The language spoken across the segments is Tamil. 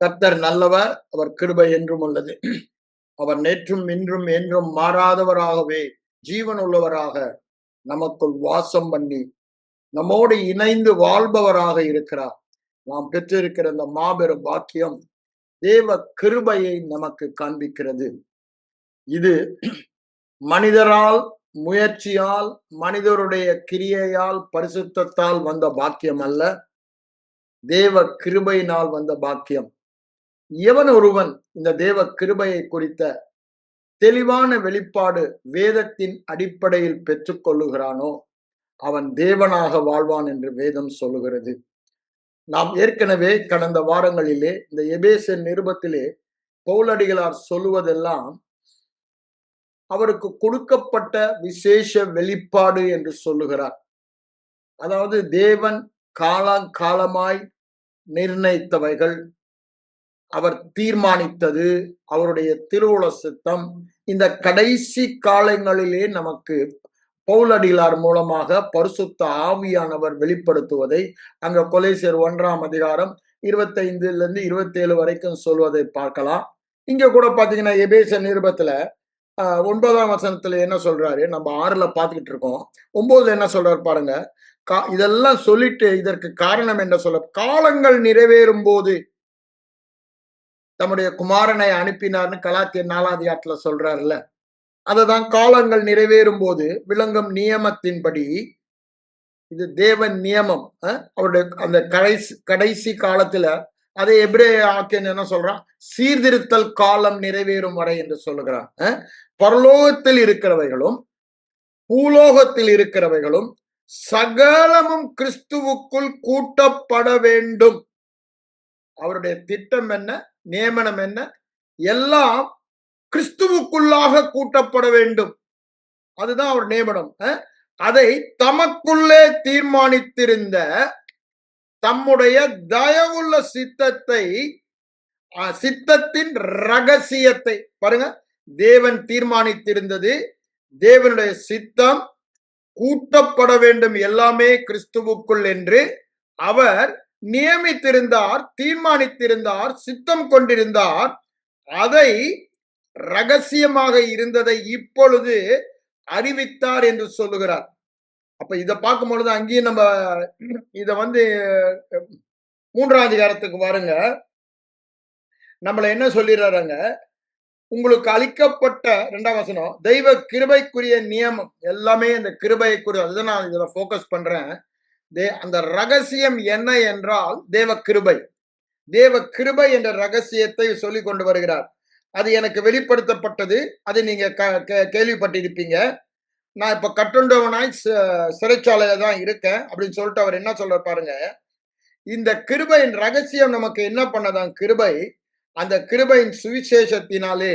கர்த்தர் நல்லவர், அவர் கிருபை என்றும் உள்ளது. அவர் நேற்றும் இன்றும் என்றும் மாறாதவராகவே ஜீவன் உள்ளவராக நமக்குள் வாசம் பண்ணி நம்மோடு இணைந்து வாழ்பவராக இருக்கிறார். நாம் பெற்றிருக்கிற இந்த மாபெரும் பாக்கியம் தேவ கிருபையை நமக்கு காண்பிக்கிறது. இது மனிதரால், முயற்சியால், மனிதருடைய கிரியையால், பரிசுத்தத்தால் வந்த பாக்கியம் அல்ல, தேவ கிருபையினால் வந்த பாக்கியம். எவன் ஒருவன் இந்த தேவ கிருபையை குறித்த தெளிவான வெளிப்பாடு வேதத்தின் அடிப்படையில் பெற்றுக் கொள்ளுகிறானோ அவன் தேவனாக வாழ்வான் என்று வேதம் சொல்லுகிறது. நாம் ஏற்கனவே கடந்த வாரங்களிலே இந்த எபேசியர் நிருபத்திலே பவுலடிகளார் சொல்லுவதெல்லாம் அவருக்கு கொடுக்கப்பட்ட விசேஷ வெளிப்பாடு என்று சொல்லுகிறார். அதாவது தேவன் காலமாய் நிர்ணயித்தவைகள், அவர் தீர்மானித்தது, அவருடைய திருவுள சித்தம் இந்த கடைசி காலங்களிலே நமக்கு பவுலடிகளார் மூலமாக பரிசுத்த ஆவியானவர் வெளிப்படுத்துவதை அங்க கொலோசியர் 1 25 27 வரைக்கும் சொல்வதை பார்க்கலாம். இங்க கூட பாத்தீங்கன்னா எபேசியர் நிருபத்துல 9 என்ன சொல்றாரு, நம்ம 6 பார்த்துக்கிட்டு இருக்கோம். 9 என்ன சொல்றாரு பாருங்க. இதெல்லாம் சொல்லிட்டு இதற்கு காரணம் என்ன சொல்ல, காலங்கள் நிறைவேறும் போது தம்முடைய குமாரனை அனுப்பினார்னு கலாத்தியர் 4 சொல்றாருல்ல, அததான் காலங்கள் நிறைவேறும் போது விளங்கும் நியமத்தின்படி, இது தேவன் நியமம். அவருடைய அந்த கடைசி காலத்துல அதை எபிரேய ஆக்கியன் என்ன சொல்றான், சீர்திருத்தல் காலம் நிறைவேறும் வரை என்று சொல்லுகிறான். பரலோகத்தில் இருக்கிறவைகளும் பூலோகத்தில் இருக்கிறவைகளும் சகலமும் கிறிஸ்துவுக்குள் கூட்டப்பட வேண்டும். அவருடைய திட்டம் என்ன, நியமனம் என்ன, எல்லாம் கிறிஸ்துவுக்குள்ளாக கூட்டப்பட வேண்டும். அதுதான் அவர் நியமனம். அதை தமக்குள்ளே தீர்மானித்திருந்த தம்முடைய தயவுள்ள சித்தத்தின் ரகசியத்தை பாருங்க. தேவன் தீர்மானித்திருந்தது, தேவனுடைய சித்தம் கூட்டப்பட வேண்டும் எல்லாமே கிறிஸ்துவுக்குள் என்று அவர் நியமித்திருந்தார், தீர்மானித்திருந்தார், சித்தம் கொண்டிருந்தார். அதை ரகசியமாக இருந்ததை இப்பொழுது அறிவித்தார் என்று சொல்லுகிறார். அப்ப இதை பார்க்கும் பொழுது அங்கேயும் நம்ம இத 3ஆம் அதிகாரத்துக்கு வாருங்க. நம்மள என்ன சொல்லிடுறாங்க, உங்களுக்கு அளிக்கப்பட்ட 2ஆம் வசனம் தெய்வ கிருபைக்குரிய நியமம் எல்லாமே இந்த கிருபைக்குரிய, அதுதான் நான் இதுல போக்கஸ் பண்றேன். அந்த ரகசியம் என்ன என்றால் தேவ கிருபை. தேவ கிருபை என்ற ரகசியத்தை சொல்லி கொண்டு வருகிறார். அது எனக்கு வெளிப்படுத்தப்பட்டது, அது நீங்க கேள்விப்பட்டிருப்பீங்க. நான் இப்ப கட்டுண்டவனாய் சிறைச்சாலையில தான் இருக்கேன் அப்படின்னு சொல்லிட்டு அவர் என்ன சொல்ற பாருங்க. இந்த கிருபையின் ரகசியம் நமக்கு என்ன பண்ணதான், கிருபை, அந்த கிருபையின் சுவிசேஷத்தினாலே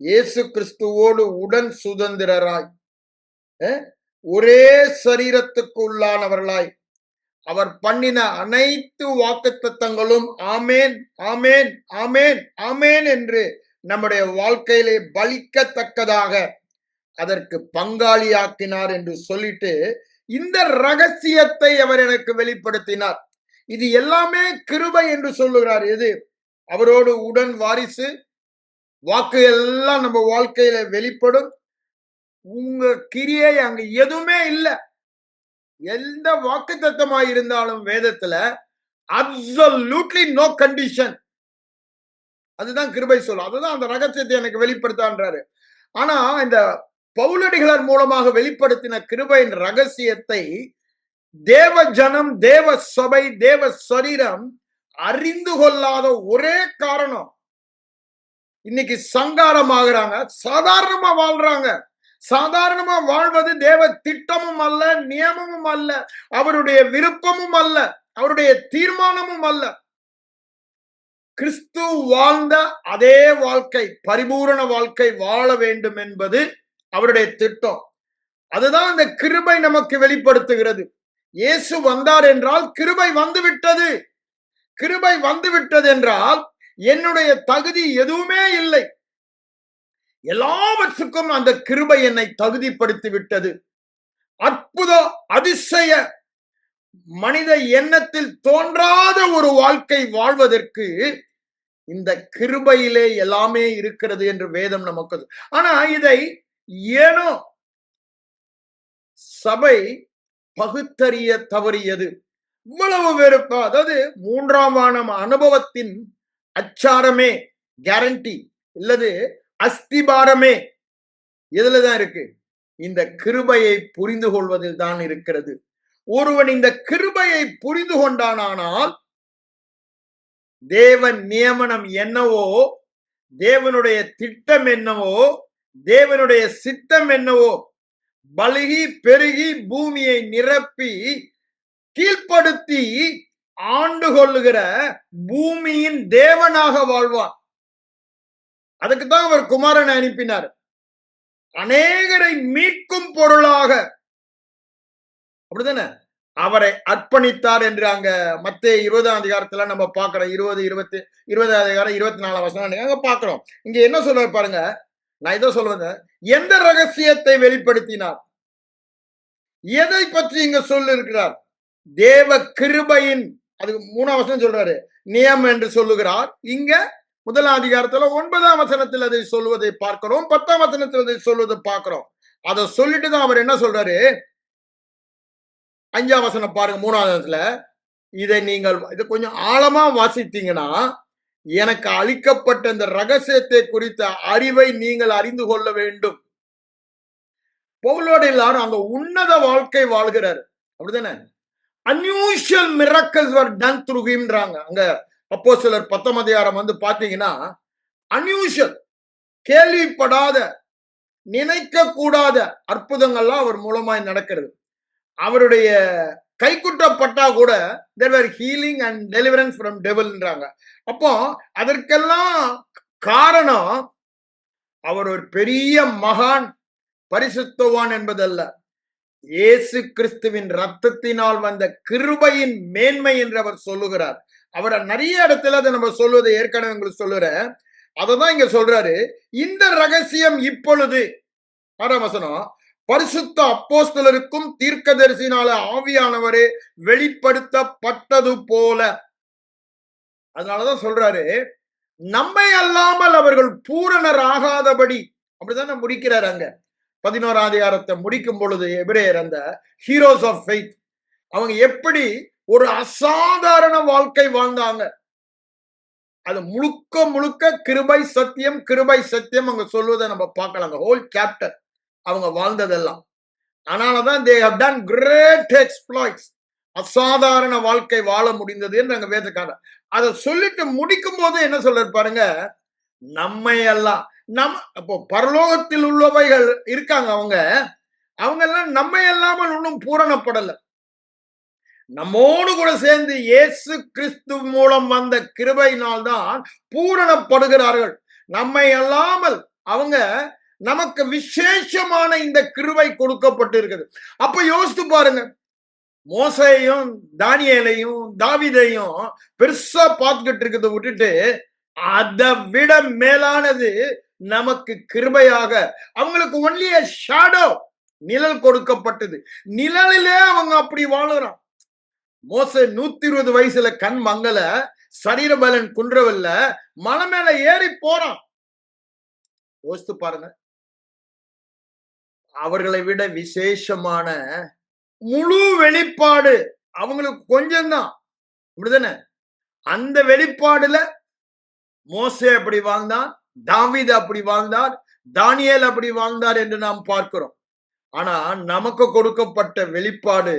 இயேசு கிறிஸ்துவோடு உடன் சுதந்திரராய் ஒரே சரீரத்துக்கு உள்ளானவர்களாய் அவர் பண்ணின அனைத்து வாக்குத்தத்தங்களும் ஆமேன் ஆமேன் ஆமேன் ஆமேன் என்று நம்முடைய வாழ்க்கையிலே பலிக்கத்தக்கதாக அதற்கு பங்காளியாக்கினார் என்று சொல்லிட்டு இந்த ரகசியத்தை அவர் எனக்கு வெளிப்படுத்தினார். இது எல்லாமே கிருபை என்று சொல்லுகிறார். எது? அவரோடு உடன் வாரிசு வாக்கு எல்லாம் நம்ம வாழ்க்கையில வெளிப்படும். உங்க கிரியை அங்க எதுவுமே இல்லை. எந்த வாக்கு தத்தமாய் இருந்தாலும் வேதத்துல அப்சல்யூட்லி நோ கண்டிஷன். அதுதான் கிருபை சொல்லும். அதுதான் அந்த ரகசியத்தை எனக்கு வெளிப்படுத்தான்றாரு. ஆனா இந்த பவுலடிகளார் மூலமாக வெளிப்படுத்தின கிருபையின் ரகசியத்தை தேவ ஜனம், தேவ சபை, தேவ சரீரம் அறிந்து கொள்ளாத ஒரே காரணம், இன்னைக்கு சங்காரமாகறாங்க, சாதாரணமா வாழ்றாங்க. சாதாரணமா வாழ்வது தேவ திட்டமும் அல்ல, நியமமும் அல்ல, அவருடைய விருப்பமும் அல்ல, அவருடைய தீர்மானமும் அல்ல. கிறிஸ்து வாழ்ந்த அதே வாழ்க்கை, பரிபூரண வாழ்க்கை வாழ வேண்டும் என்பது அவருடைய திட்டம். அதுதான் இந்த கிருபை நமக்கு வெளிப்படுத்துகிறது. இயேசு வந்தார் என்றால் கிருபை வந்துவிட்டது. கிருபை வந்துவிட்டது என்றால் என்னுடைய தகுதி எதுவுமே இல்லை. எல்லாவற்றுக்கும் அந்த கிருபை என்னை தகுதிப்படுத்தி விட்டது. அற்புத அதிசய மனித எண்ணத்தில் தோன்றாத ஒரு வாழ்க்கை வாழ்வதற்கு இந்த கிருபையிலே எல்லாமே இருக்கிறது என்று வேதம் நமக்கு. ஆனா இதை ஏனோ சபை பகுத்தறிய தவறியது. இவ்வளவு வெறுப்பா, அதாவது மூன்றாம் வானம் அனுபவத்தின் அச்சாரமே, கேரண்டி இல்லது அஸ்திபாரமே எதுலதான் இருக்கு? இந்த கிருபையை புரிந்து கொள்வதில் தான் இருக்கிறது. ஒருவன் இந்த கிருபையை புரிந்து கொண்டானால் தேவன் நியமனம் என்னவோ, தேவனுடைய திட்டம் என்னவோ, தேவனுடைய சித்தம் என்னவோ, பலுகி பெருகி பூமியை நிரப்பி கீழ்ப்படுத்தி ஆண்டு கொள்ளுகிற பூமியின் தேவனாக வாழ்வான். அதுக்குத்தான் அவர் குமாரனை அனுப்பினார், அநேகரை மீட்கும் பொருளாக. அப்படிதானே? அவரை அர்ப்பணித்தார் என்று அங்க மத்தேயு 20ஆம் அதிகாரத்துல நம்ம பார்க்கிறோம். 20ஆம் அதிகாரம் 24ஆம் வசனம் அங்க பார்க்கிறோம். இங்க என்ன சொல்றாரு பாருங்க. நான் இதை சொல்றேன், எந்த ரகசியத்தை வெளிப்படுத்தினார்? எதை பற்றி இங்க சொல்லி இருக்கிறார்? தேவ கிருபையின், அது 3ஆம் வசனம் சொல்றாரு, நியமம் என்று சொல்லுகிறார். இங்க 1ஆம் அதிகாரத்துல 9ஆம் வசனத்தில் அதை சொல்லுவதை பார்க்கிறோம், 10ஆம் வசனத்தில் அதை சொல்வதை பார்க்கிறோம். அதை சொல்லிட்டு தான் அவர் என்ன சொல்றாரு, 5ஆம் வசனம் பாருங்க, 3ஆம் வசனத்துல, இதை நீங்கள் இதை கொஞ்சம் ஆழமா வாசித்தீங்கன்னா, எனக்கு அளிக்கப்பட்ட இந்த ரகசியத்தை குறித்த அறிவை நீங்கள் அறிந்து கொள்ள வேண்டும். பவுலோடு எல்லாரும் அங்க உன்னத வாழ்க்கை வாழ்கிறார். அப்படிதானே? unusual miracles were done through himன்றாங்க. அங்க அப்போஸ்தலர் 10ஆம் அதிகாரம் வந்து பாத்தீங்கன்னா, unusual, கேள்விப்படாத, நினைக்க கூடாத அற்புதங்கள்லாம் அவர் மூலமாய் நடக்கிறது. அவருடைய கைக்குற்றப்பட்டா கூட there were healing and deliverance from devilன்றாங்க. அப்போ அதற்கெல்லாம் காரணம் அவர் ஒரு பெரிய மகான், பரிசுத்தவான் என்பதல்ல, இயேசு கிறிஸ்துவின் ரத்தத்தினால் வந்த கிருபையின் மேன்மை என்று அவர் சொல்லுகிறார். அவரை நிறைய இடத்துல அதை நம்ம சொல்வதை ஏற்கனவே உங்களுக்கு சொல்லுறேன். அததான் இங்க சொல்றாரு, இந்த ரகசியம் இப்பொழுது, 6ஆம் வசனம், பரிசுத்த அப்போஸ்தலருக்கும் தீர்க்கதரிசினால ஆவியானவரே வெளிப்படுத்தப்பட்டது போல. அதனாலதான் சொல்றாரு, நம்மை அல்லாமல் அவர்கள் பூரணர் ஆகாதபடி. அப்படித்தானே முடிக்கிறார் அங்க 11ஆம் அதிகாரத்தை முடிக்கும் பொழுது. எபிரேயர் அந்த ஹீரோஸ் ஆஃப் ஃபெய்த், அவங்க எப்படி ஒரு அசாதாரண வாழ்க்கை வாழ்ந்தாங்க, அது முழுக்க முழுக்க கிருபை சத்தியம், கிருபை சத்தியம் அங்க சொல்வதை நம்ம பார்க்கலாம். ஹோல் சாப்டர் அவங்க வாழ்ந்ததெல்லாம். அதனாலதான் they have done great exploits, அசாதாரண வாழ்க்கை வாழ முடிந்தது என்று அங்க வேதக்காரர் அதை சொல்லிட்டு முடிக்கும் போது என்ன சொல்றாரு பாருங்க, நம்மை எல்லாம் அப்போ பரலோகத்தில் உள்ளவைகள் இருக்காங்க, அவங்க எல்லாம் நம்மை இல்லாமல் இன்னும் பூரணப்படல. நம்மோடு கூட சேர்ந்து இயேசு கிறிஸ்து மூலம் வந்த கிருபையினால் தான் பூரணப்படுகிறார்கள். நம்மை அல்லாமல் அவங்க நமக்கு விசேஷமான இந்த கிருபை கொடுக்கப்பட்டு இருக்குது. அப்ப யோசித்து பாருங்க, மோசையும் தானியேலையும் தாவீதையும் பெருசா பார்த்துக்கிட்டு இருக்கிறத விட்டுட்டு அதை விட மேலானது நமக்கு கிருபையாக அவங்களுக்கு ஒன்லி a shadow, நிழல் கொடுக்கப்பட்டது. நிழலிலே அவங்க அப்படி வாழுறான். மோசே 120 வயசுல கண் மங்கல, சரீர பலன் குன்றவில்ல, மலை மேல ஏறி போறான். யோசித்து பாருங்க, அவர்களை விட விசேஷமான முழு வெளிப்பாடு அவங்களுக்கு கொஞ்சம் தான். அப்படிதானே? அந்த வெளிப்பாடுல மோசே அப்படி வாழ்ந்தான், தாவீது அப்படி வாழ்ந்தார், தானியேல் அப்படி வாழ்ந்தார் என்று நாம் பார்க்கிறோம். ஆனா நமக்கு கொடுக்கப்பட்ட வெளிப்பாடு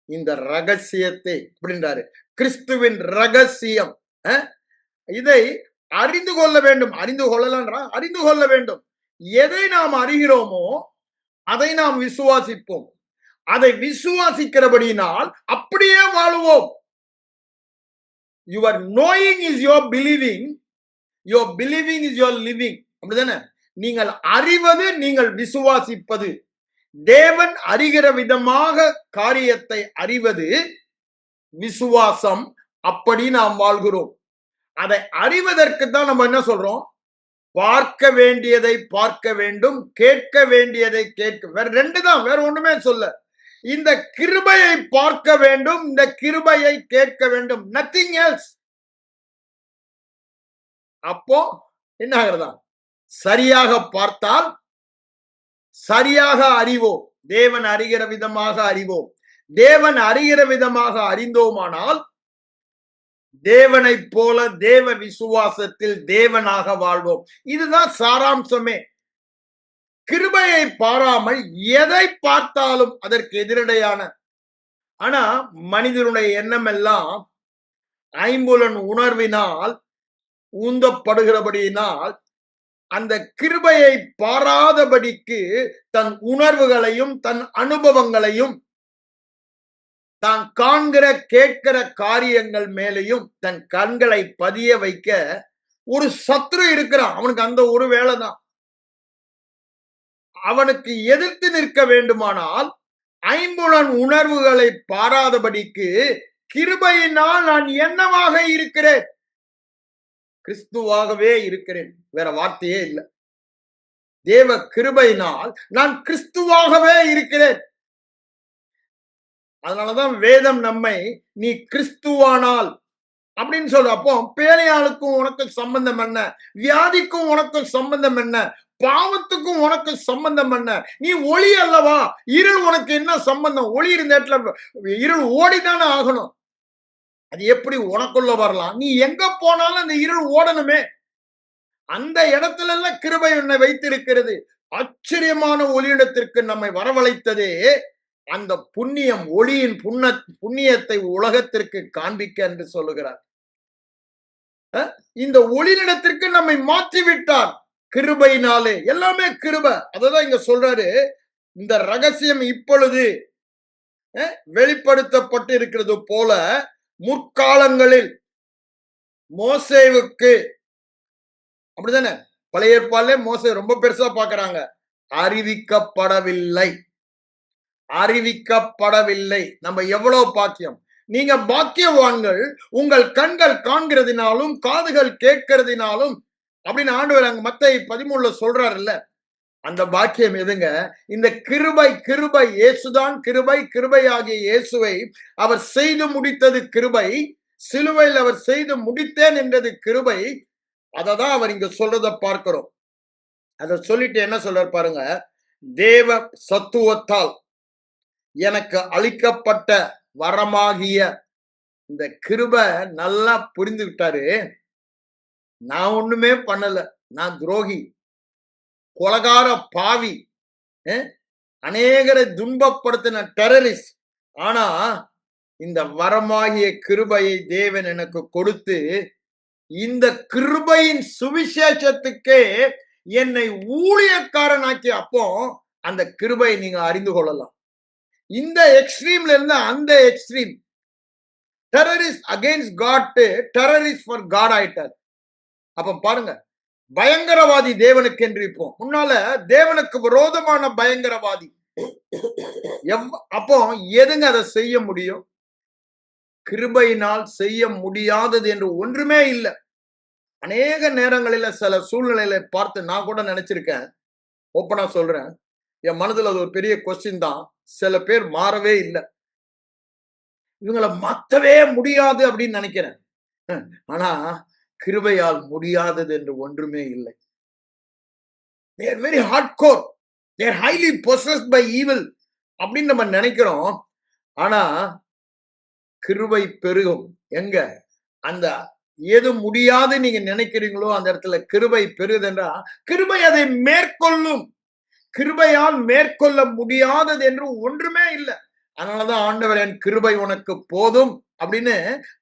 இந்த ரகசியத்தை அப்படின்றாரு, கிறிஸ்துவின் ரகசியம். இதை அறிந்து கொள்ள வேண்டும். அறிந்து கொள்ளலன்றா, அறிந்து கொள்ள வேண்டும். எதை நாம் அறிகிறோமோ அதை நாம் விசுவாசிப்போம். அதை விசுவாசிக்கிறபடினால் அப்படியே வாழுவோம். Your knowing is your believing, your believing is your living. அப்படிதானே? நீங்கள் அறிவது, நீங்கள் விசுவாசிப்பது. தேவன் அறிகிற விதமாக காரியத்தை அறிவது விசுவாசம். அப்படி நாம் வாழ்கிறோம். அதை அறிவதற்கு தான் நம்ம என்ன சொல்றோம், பார்க்க வேண்டியதை பார்க்க வேண்டும், கேட்க வேண்டியதை கேட்க. வேற ரெண்டு தான், வேற ஒண்ணுமே சொல்ல. இந்த கிருபையை பார்க்க வேண்டும், இந்த கிருபையை கேட்க வேண்டும், நத்திங் எல்ஸ். அப்போ என்ன ஆகிறதா? சரியாக பார்த்தால் சரியாக அறிவோம். தேவன் அறிகிற விதமாக அறிவோம். தேவன் அறிகிற விதமாக அறிந்தோமானால் தேவனைப் போல தேவ விசுவாசத்தில் தேவனாக வாழ்வோம். இதுதான் சாராம்சமே. கிருபையை பாராமல் எதை பார்த்தாலும் அதற்கு எதிரடையான. ஆனா மனிதனுடைய எண்ணம் எல்லாம் ஐம்புலன் உணர்வினால் ஊந்தப்படுகிறபடியினால் அந்த கிருபையை பாராதபடிக்கு தன் உணர்வுகளையும் தன் அனுபவங்களையும் தான் காண்கிற கேட்கிற காரியங்கள் மேலையும் தன் கண்களை பதிய வைக்க ஒரு சத்ரு இருக்கிறான். அவனுக்கு அந்த ஒரு வேலைதான். அவனுக்கு எதிர்த்து நிற்க வேண்டுமானால் ஐம்புலன் உணர்வுகளை பாராதபடிக்கு கிருபையினால் நான் என்னவாக இருக்கிறேன்? கிறிஸ்துவாகவே இருக்கிறேன். வேற வார்த்தையே இல்லை. தேவ கிருபையினால் நான் கிறிஸ்துவாகவே இருக்கிறேன். அதனாலதான் வேதம் நம்மை நீ கிறிஸ்துவானால் அப்படின்னு சொல்ற. அப்போ பேழையாளுக்கும் உனக்கு சம்பந்தம் என்ன? வியாதிக்கும் உனக்கு சம்பந்தம் என்ன? பாவத்துக்கும் உனக்கு சம்பந்தம் என்ன? நீ ஒளி அல்லவா? இருள் உனக்கு என்ன சம்பந்தம்? ஒளி இருந்த இடத்துல இருள் ஓடிதானே ஆகணும். அது எப்படி உனக்குள்ள வரலாம்? நீ எங்க போனாலும் அந்த இருள் ஓடணுமே. அந்த இடத்துல எல்லாம் கிருபை உன்னை வைத்திருக்கிறது. ஆச்சரியமான ஒளியிடத்திற்கு நம்மை வரவழைத்ததே அந்த புண்ணியம், ஒளியின் புண்ணியத்தை உலகத்திற்கு காண்பிக்க என்று சொல்லுகிறார். இந்த ஒளியிடத்திற்கு நம்மை மாற்றிவிட்டார் கிருபையினாலே. எல்லாமே கிருபை. அததான் இங்க சொல்றாரு. இந்த ரகசியம் இப்பொழுது வெளிப்படுத்தப்பட்டு இருக்கிறது போல முற்காலங்களில் மோசேவுக்கு, அப்படிதானே? பழைய ஏற்பாடுல மோசே ரொம்ப பெருசா பாக்குறாங்க. அறிவிக்கப்படவில்லை. அறிவிக்கப்படவில்லை. நம்ம எவ்வளவு பாக்கியம். நீங்க பாக்கியவான்கள். உங்கள் கண்கள் காண்கிறதுனாலும் காதுகள் கேட்கிறதுனாலும் அப்படின்னு ஆண்டவர் அங்க மத்தேயு 13 சொல்றாருல்ல. அந்த பாக்கியம் எதுங்க? இந்த கிருபை. கிருபை இயேசுதான் கிருபை. கிருபையாகிய இயேசுவை அவர் செய்து முடித்தது கிருபை. சிலுவையில் அவர் செய்து முடித்தேன் என்றது கிருபை. அததான் அவர் இங்க சொல்றத பார்க்கிறோம். அத சொல்லிட்டு என்ன சொல்றார் பாருங்க. தேவ சத்துவத்தால் எனக்கு அளிக்கப்பட்ட வரமாகிய இந்த கிருபை நல்லா புரிந்துவிட்டாரு. நான் ஒண்ணுமே பண்ணல. நான் துரோகி, கொலகார பாவி, அநேகரை துன்பப்படுத்தின டெரரிஸ்ட். ஆனா இந்த வரமாகிய கிருபையை தேவன் எனக்கு கொடுத்து இந்த கிருபையின் சுவிசேஷத்துக்கே என்னை ஊழியக்காரனாக்கி. அப்போ அந்த கிருபை நீங்க அறிந்து கொள்ளலாம். இந்த எக்ஸ்ட்ரீம்ல இருந்து அந்த extreme. Terrorist against God, terrorist for God ஆயிட்டார். அப்ப பாருங்க, பயங்கரவாதி தேவனுக்கு என்று இப்போ முன்னால தேவனுக்கு விரோதமான பயங்கரவாதி. அப்போ எதுங்க அதை செய்ய முடியும்? கிருபையினால் செய்ய முடியாதது என்று ஒன்றுமே இல்லை. அநேக நேரங்களில சில சூழ்நிலைகளை பார்த்து நான் கூட நினைச்சிருக்கேன். ஓப்பனா சொல்றேன். என் மனதுல அது ஒரு பெரிய கொஸ்டின் தான். சில பேர் மாறவே இல்லை. இவங்களை மாற்றவே முடியாது அப்படின்னு நினைக்கிறேன். ஆனா கிருபையால் முடியாதது என்று ஒன்றுமே இல்லை. They are very hardcore. They are highly possessed by evil அப்படின்னு நம்ம நினைக்கிறோம். ஆனா கிருபை பெருகும். எங்க? அந்த எது முடியாது நீங்க நினைக்கிறீங்களோ அந்த இடத்துல கிருபை பெருகுதுன்றா கிருபை அதை மேற்கொள்ளும். கிருபையால் மேற்கொள்ள முடியாதது என்று ஒன்றுமே இல்லை. அதனாலதான் ஆண்டவர் என் கிருபை உனக்கு போதும் அப்படின்னு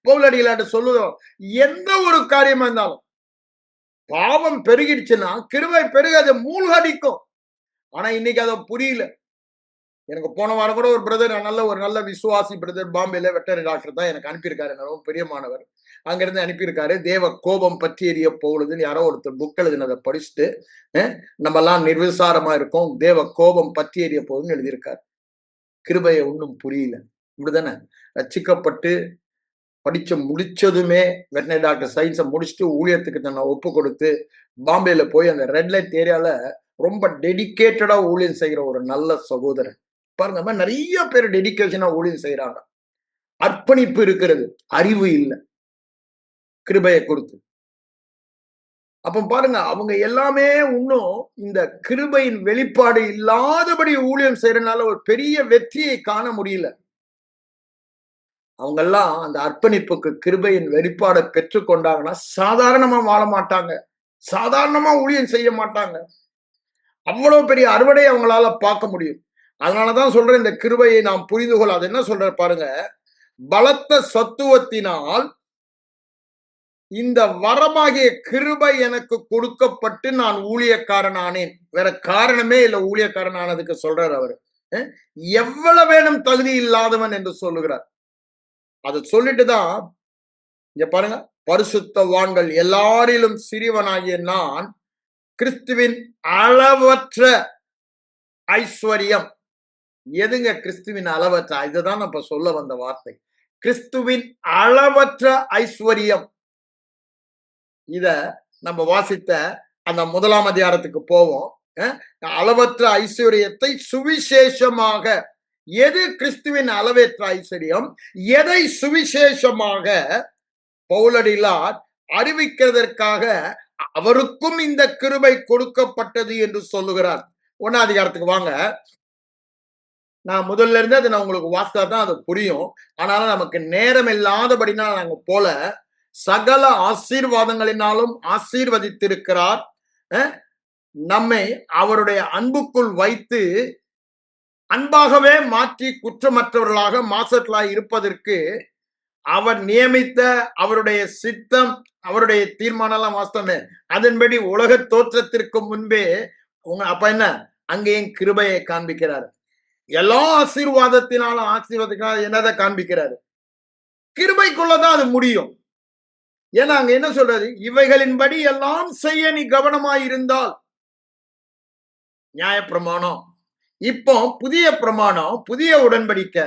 பவுலடிகளாட்ட சொல்லுவோம். எந்த ஒரு காரியமா இருந்தாலும் பாவம் பெருகிடுச்சுன்னா கிருபை பெருக அதை மூழ்கடிக்கும். ஆனா இன்னைக்கு அதை புரியல. எனக்கு போன வாரம் கூட ஒரு பிரதர், ஒரு நல்ல விசுவாசி பிரதர், பாம்பேல வெட்டரி டாக்டர் தான் எனக்கு அனுப்பியிருக்காரு. ரொம்ப பெரியமானவர். அங்கிருந்து அனுப்பியிருக்காரு. தேவ கோபம் பற்றி எரிய போகுதுன்னு யாரோ ஒருத்தர் புக் எழுதினதை படிச்சுட்டு நம்ம எல்லாம் நிர்விசாரமா இருக்கோம், தேவ கோபம் பற்றி எரிய போகுதுன்னு எழுதியிருக்காரு. கிருபையை ஒன்றும் புரியல. இப்படிதானே ரட்சிக்கப்பட்டு படிச்ச முடிச்சதுமே வெட்டனரி டாக்டர் சயின்ஸை முடிச்சுட்டு ஊழியத்துக்கு தன்னை ஒப்பு கொடுத்து பாம்பேல போய் அந்த ரெட் லைட் ஏரியால ரொம்ப டெடிக்கேட்டடா ஊழியம் செய்கிற ஒரு நல்ல சகோதரன் பாருங்க. நிறைய பேர் டெடிக்கேஷனா ஊழியம் செய்யறாங்க. அர்ப்பணிப்பு இருக்கிறது, அறிவு இல்லை. கிருபையை கொடுத்து அப்ப பாருங்க, அவங்க எல்லாமே இன்னும் இந்த கிருபையின் வெளிப்பாடு இல்லாதபடி ஊழியம் செய்யறதுனால ஒரு பெரிய வெற்றியை காண முடியல. அவங்க எல்லாம் அந்த அர்ப்பணிப்புக்கு கிருபையின் வெளிப்பாடை பெற்றுக் கொண்டாங்கன்னா சாதாரணமா வாழ மாட்டாங்க, சாதாரணமா ஊழியம் செய்ய மாட்டாங்க. அவ்வளவு பெரிய அறுவடை அவங்களால பார்க்க முடியும். அதனாலதான் சொல்றேன், இந்த கிருபையை நாம் புரிந்து கொள்ள. அது என்ன சொல்ற பாருங்க, பலத்த சத்துவத்தினால் இந்த வரமாகிய கிருபை எனக்கு கொடுக்கப்பட்டு நான் ஊழியக்காரன் ஆனேன். வேற காரணமே இல்ல ஊழியக்காரன் ஆனதுக்கு சொல்றார் அவரு. எவ்வளவு வேணும் தகுதி இல்லாதவன் என்று சொல்லுகிறார். அதை சொல்லிட்டுதான் இங்க பாருங்க, பரிசுத்தவான்கள் எல்லாரிலும் சிறியவனாகிய நான் கிறிஸ்துவின் அளவற்ற ஐஸ்வர்யம். எதுங்க கிறிஸ்துவின் அளவற்ற? இதுதான் நம்ம சொல்ல வந்த வார்த்தை. கிறிஸ்துவின் அளவற்ற ஐஸ்வர்யம். இத நம்ம வாசித்த அந்த 1ஆம் அதிகாரத்துக்கு போவோம். அளவற்ற ஐஸ்வர்யத்தை சுவிசேஷமாக, எது கிறிஸ்துவின் அளவற்ற ஐஸ்வர்யம், எதை சுவிசேஷமாக பவுலடிகளார் அறிவிக்கிறதற்காக அவருக்கும் இந்த கிருபை கொடுக்கப்பட்டது என்று சொல்லுகிறார். 1ஆம் அதிகாரத்துக்கு வாங்க. நான் முதல்ல இருந்து அதை நான் உங்களுக்கு வாசித்தா தான் அது புரியும். ஆனாலும் நமக்கு நேரம் இல்லாதபடினால் நாங்க போல, சகல ஆசீர்வாதங்களினாலும் ஆசீர்வதித்திருக்கிறார். நம்மை அவருடைய அன்புக்குள் வைத்து அன்பாகவே மாற்றி குற்றமற்றவர்களாக மாசற்றலாய் இருப்பதற்கு அவர் நியமித்த அவருடைய சித்தம், அவருடைய தீர்மானம் வாஸ்தவமே. அதன்படி உலக தோற்றத்திற்கு முன்பே அப்ப என்ன, அங்கேயும் கிருபையை காண்பிக்கிறார். எல்லா ஆசீர்வாதத்தினாலும் ஆசீர்வாதத்தினால என்னதை காண்பிக்கிறாரு? கிருபைக்குள்ளதான் அது முடியும். ஏன்னா அங்க என்ன சொல்றாரு, இவைகளின்படி எல்லாம் செய்ய நீ கவனமாய் இருந்தால். நியாயப்பிரமாணம். இப்போ புதிய பிரமாணம், புதிய உடன்படிக்கை,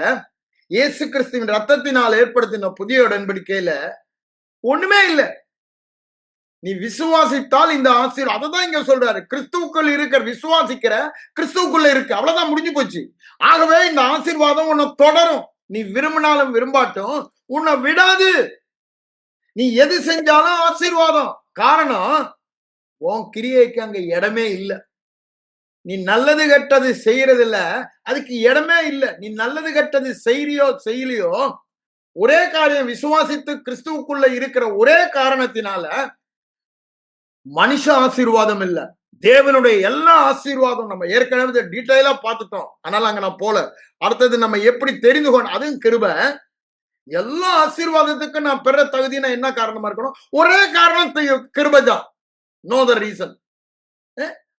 இயேசு கிறிஸ்துவின் ரத்தத்தினால் ஏற்படுத்தின புதிய உடன்படிக்கையில ஒண்ணுமே இல்லை. நீ விசுவாசித்தால் இந்த ஆசீர்வாதம். அததான் இங்க சொல்றாரு, கிறிஸ்துவுக்குள் இருக்கிற விசுவாசிக்கிற கிறிஸ்துவுக்குள்ள இருக்கு, அவ்வளவுதான், முடிஞ்சு போச்சு. ஆகவே இந்த ஆசீர்வாதம் உன்னை தொடரும். நீ விரும்பினாலும் விரும்பாட்டும் உன்னை விடாது. நீ எது செஞ்சாலும் ஆசீர்வாதம். காரணம், உன் கிரியைக்கு அங்க இடமே இல்லை. நீ நல்லது கெட்டது செய்யறது இல்ல, அதுக்கு இடமே இல்லை. நீ நல்லது கெட்டது செய்யறியோ செய்யலையோ, ஒரே காரியம், விசுவாசித்து கிறிஸ்துவுக்குள்ள இருக்கிற ஒரே காரணத்தினால மனுஷ ஆசீர்வாதம் இல்ல, தேவனுடைய எல்லா ஆசீர்வாதம் நம்ம ஏற்கனவே டீட்டெயிலா பார்த்துட்டோம். அதனால அங்க நான் போல. அடுத்தது நம்ம எப்படி தெரிந்து கொண்டு, அதுவும் கிருபை. எல்லா ஆசீர்வாதத்துக்கும் நான் பெற தகுதினா என்ன காரணமா இருக்கணும்? ஒரே காரணம், கிருபை தான். No the reason.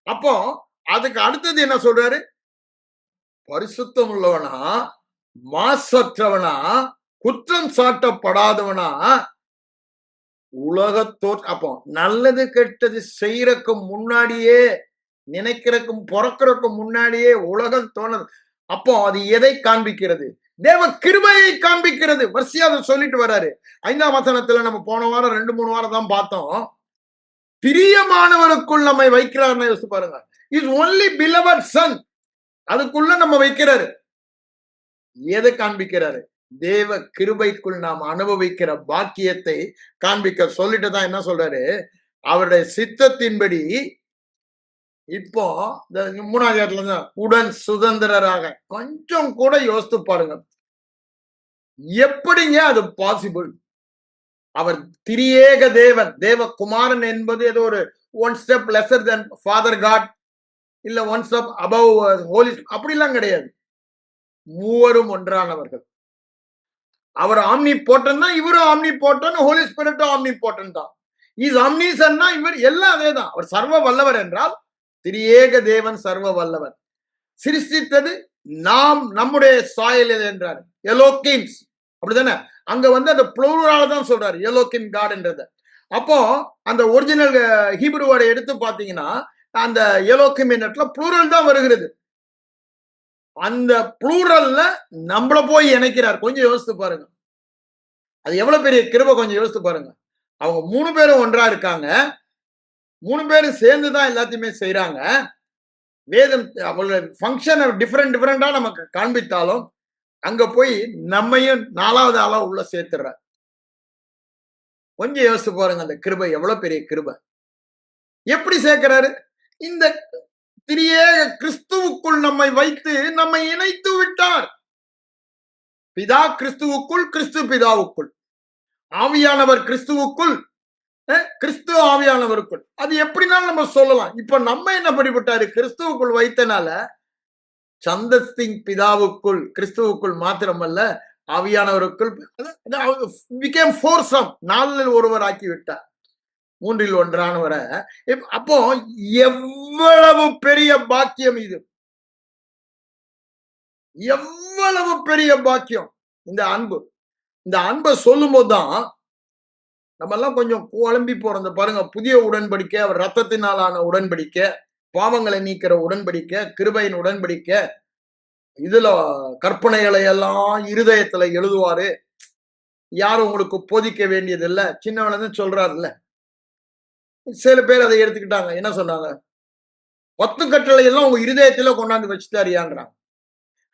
அப்போ அதுக்கு அடுத்தது என்ன சொல்றாரு? பரிசுத்தம் உள்ளவனா, மாசற்றவனா, குற்றம் சாட்டப்படாதவனா, அப்போ நல்லது கெட்டது செய்யறதுக்கு முன்னாடியே, நினைக்கிறதுக்கும் பிறக்கிறதுக்கு முன்னாடியே உலகம் தோணுது. அப்போ அது எதை காண்பிக்கிறது? தேவ கிருபையை காண்பிக்கிறது. வரிசையா அதை சொல்லிட்டு வர்றாரு. 5ஆம் வசனத்துல நம்ம போன வாரம் 2-3 வாரம் தான் பார்த்தோம். பிரியமானவனுக்குள் நம்மை வைக்கிறார்னு யோசிச்சு பாருங்க. Is only beloved Sun. அதுக்குள்ள நம்ம வைக்கிறாரு. எதை காண்பிக்கிறாரு? தேவ கிருபைக்குள் நாம் அனுபவிக்கிற பாக்கியத்தை காண்பிக்க சொல்லிட்டு தான் என்ன சொல்றாரு, அவருடைய சித்தத்தின்படி இப்போ இந்த 3ஆம் அதிகாரத்துல உடன் சுதந்திரராக. கொஞ்சம் கூட யோசித்து பாருங்க, எப்படிங்க அது பாசிபிள்? அவர் திரியேக தேவன், தேவகுமாரன் என்பது ஏதோ ஒரு one step lesser than father God, இல்ல ஒன் ஸ்டெப் அபவ் ஹோலி, அப்படிலாம் கிடையாது. மூவரும் ஒன்றானவர்கள். அவர் ஆம்னி போட்டன் தான், இவரும் ஆம்னி போட்டன், ஹோலி ஸ்பிரிட்டும் ஆம்னி போட்டன் தான். இஸ் ஆம்னிசன்னா இவர் எல்லாம் அதே தான். அவர் சர்வ வல்லவர் என்றால் திரியேக தேவன் சர்வ வல்லவர். சிருஷ்டித்தது நாம் நம்முடைய சாயல் என்றார், எலோகிம்ஸ். அப்படிதானே? அங்க அந்த புளூரலால தான் சொல்றாரு, எலோகிம் காட் என்றது. அப்போ அந்த ஒரிஜினல் ஹீப்ரு வேர்டை எடுத்து பாத்தீங்கன்னா அந்த எலோகிம் என்ற புளூரல் தான் வருகிறது. அந்த புளூரல்ல நம்மள போய் இணைக்கிறார். கொஞ்சம் யோசித்து பாருங்க, அது எவ்வளவு பெரிய கிருபை. கொஞ்சம் யோசித்து பாருங்க. அவங்க 3 பேரும் ஒன்றா இருக்காங்க, 3 பேரும் சேர்ந்துதான் எல்லாத்தையுமே செய்யறாங்க. வேதம் அவங்களோட ஃபங்க்ஷன் டிஃபரெண்டா நமக்கு காண்பித்தாலும் அங்க போய் நம்மையும் 4வது ஆளா உள்ள சேர்த்துறார். கொஞ்சம் யோசித்து பாருங்க, அந்த கிருபை எவ்வளவு பெரிய கிருபை. எப்படி சேர்க்கிறாரு? இந்த திரியேக கிறிஸ்துவுக்குள் நம்மை வைத்து நம்மை இணைத்து விட்டார். பிதா கிறிஸ்துவுக்குள், கிறிஸ்து பிதாவுக்குள், ஆவியானவர் கிறிஸ்துவுக்குள், கிறிஸ்து ஆவியானவருக்குள். அது எப்படினாலும் நம்ம சொல்லலாம். இப்ப நம்ம என்ன படிப்பட்டாரு? கிறிஸ்துவுக்குள் வைத்தனால சந்தஸ்தின் பிதாவுக்குள், கிறிஸ்துவுக்குள் மாத்திரமல்ல ஆவியானவருக்குள் became foursome, நாலில் ஒருவர் ஆக்கி விட்டார், மூன்றில் ஒன்றானவரை. அப்போ எவ்வளவு பெரிய பாக்கியம் இது! எவ்வளவு பெரிய பாக்கியம் இந்த அன்பு! இந்த அன்பை சொல்லும் போதுதான் நம்ம எல்லாம் கொஞ்சம் குழம்பி போறோம். பாருங்க, புதிய உடன்படிக்கை, அவர் ரத்தத்தினாலான உடன்படிக்கை, பாவங்களை நீக்கிற உடன்படிக்கை, கிருபையின் உடன்படிக்கை, இதுல கற்பனைகளை எல்லாம் இருதயத்துல எழுதுவாரு, யாரும் உங்களுக்கு போதிக்க வேண்டியது இல்ல, சின்னவன் சொல்றாருல்ல. சில பேர் அதை எடுத்துக்கிட்டாங்க. என்ன சொன்னாங்க? 10 கட்டளை எல்லாம் உங்க இருதயத்துல கொண்டாந்து வச்சுட்டாரியான்றாங்க.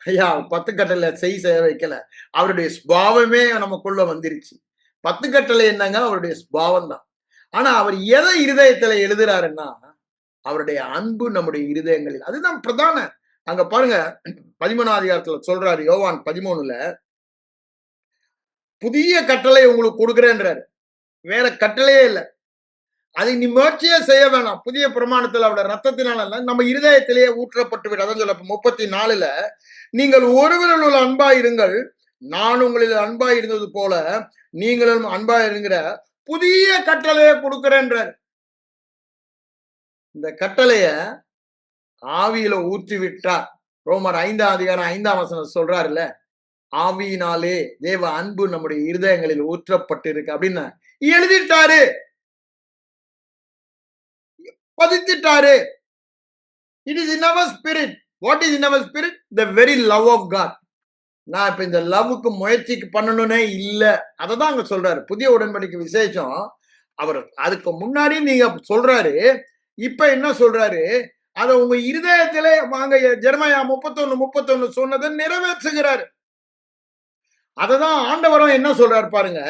ஐயா, 10 கட்டளை செய்ய வைக்கல, அவருடைய ஸ்பாவமே நமக்குள்ள வந்துருச்சு. 10 கட்டளை என்னங்க? அவருடைய ஸ்பாவம் தான். ஆனா அவர் எதை இருதயத்துல எழுதுறாருன்னா, அவருடைய அன்பு நம்முடைய இருதயங்களில். அதுதான் பிரதான. அங்க பாருங்க, 13ஆம் அதிகாரத்துல சொல்றாரு, யோவான் 13ல, புதிய கட்டளை உங்களுக்கு கொடுக்கிறேன்றாரு. வேற கட்டளையே இல்லை. அதை நீ முயற்சியே செய்ய வேணாம். புதிய பிரமாணத்தில் அவருடைய ரத்தத்தினால நம்ம இருதயத்திலேயே ஊற்றப்பட்டு விட. அதான் சொல்ல 34ல, நீங்கள் ஒருவரில் அன்பாய் இருங்கள், நான் உங்களில் அன்பாய் இருந்தது போல நீங்களும் அன்பாய் இருங்கிற புதிய கட்டளையை கொடுக்கிறேன்றார். இந்த கட்டளைய ஆவியில ஊற்றி விட்டார். ரோமர் 5ஆம் அதிகாரம் 5ஆம் வசனம் சொல்றாருல்ல, ஆவியினாலே தேவ அன்பு நம்முடைய இருதயங்களில் ஊற்றப்பட்டு இருக்கு அப்படின்னு எழுதிட்டாரு, பதித்திட்டாரு. It is in our spirit. What is in our spirit? The very love of God. நான் இப்ப இந்த லவ்வுக்கு முயற்சிக்கு பண்ணணும்னே இல்ல. அததான் அங்க சொல்றாரு. புதிய உடன்படிக்கை விசேஷம் அவர் அதுக்கு முன்னாடி நீங்க சொல்றாரு. இப்ப என்ன சொல்றாரு? அத உங்க இருதயத்திலே வாங்க, ஜெரமையா 31:31 சொன்னதை நிறைவேற்றுகிறாரு. அததான் ஆண்டவரும் என்ன சொல்றாரு பாருங்க.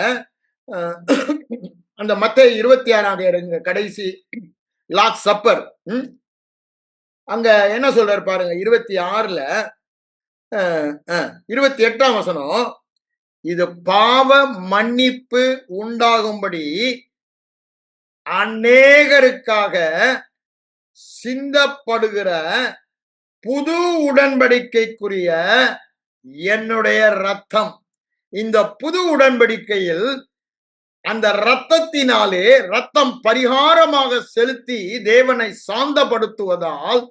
அந்த மத்தேயு 26ஆம் அதிகாரம் கடைசி லார்ட் சப்பர், அங்க என்ன சொல்றாரு பாருங்க, 26ல 28ஆம் வசனம், இது பாவ மன்னிப்பு உண்டாகும்படி அநேகருக்காக சிந்தப்படுகிற புது உடன்படிக்கைக்குரிய என்னுடைய ரத்தம். இந்த புது உடன்படிக்கையில் அந்த ரத்தத்தினாலே, ரத்தம் பரிகாரமாக செலுத்தி தேவனை சாந்தப்படுத்துவதால்,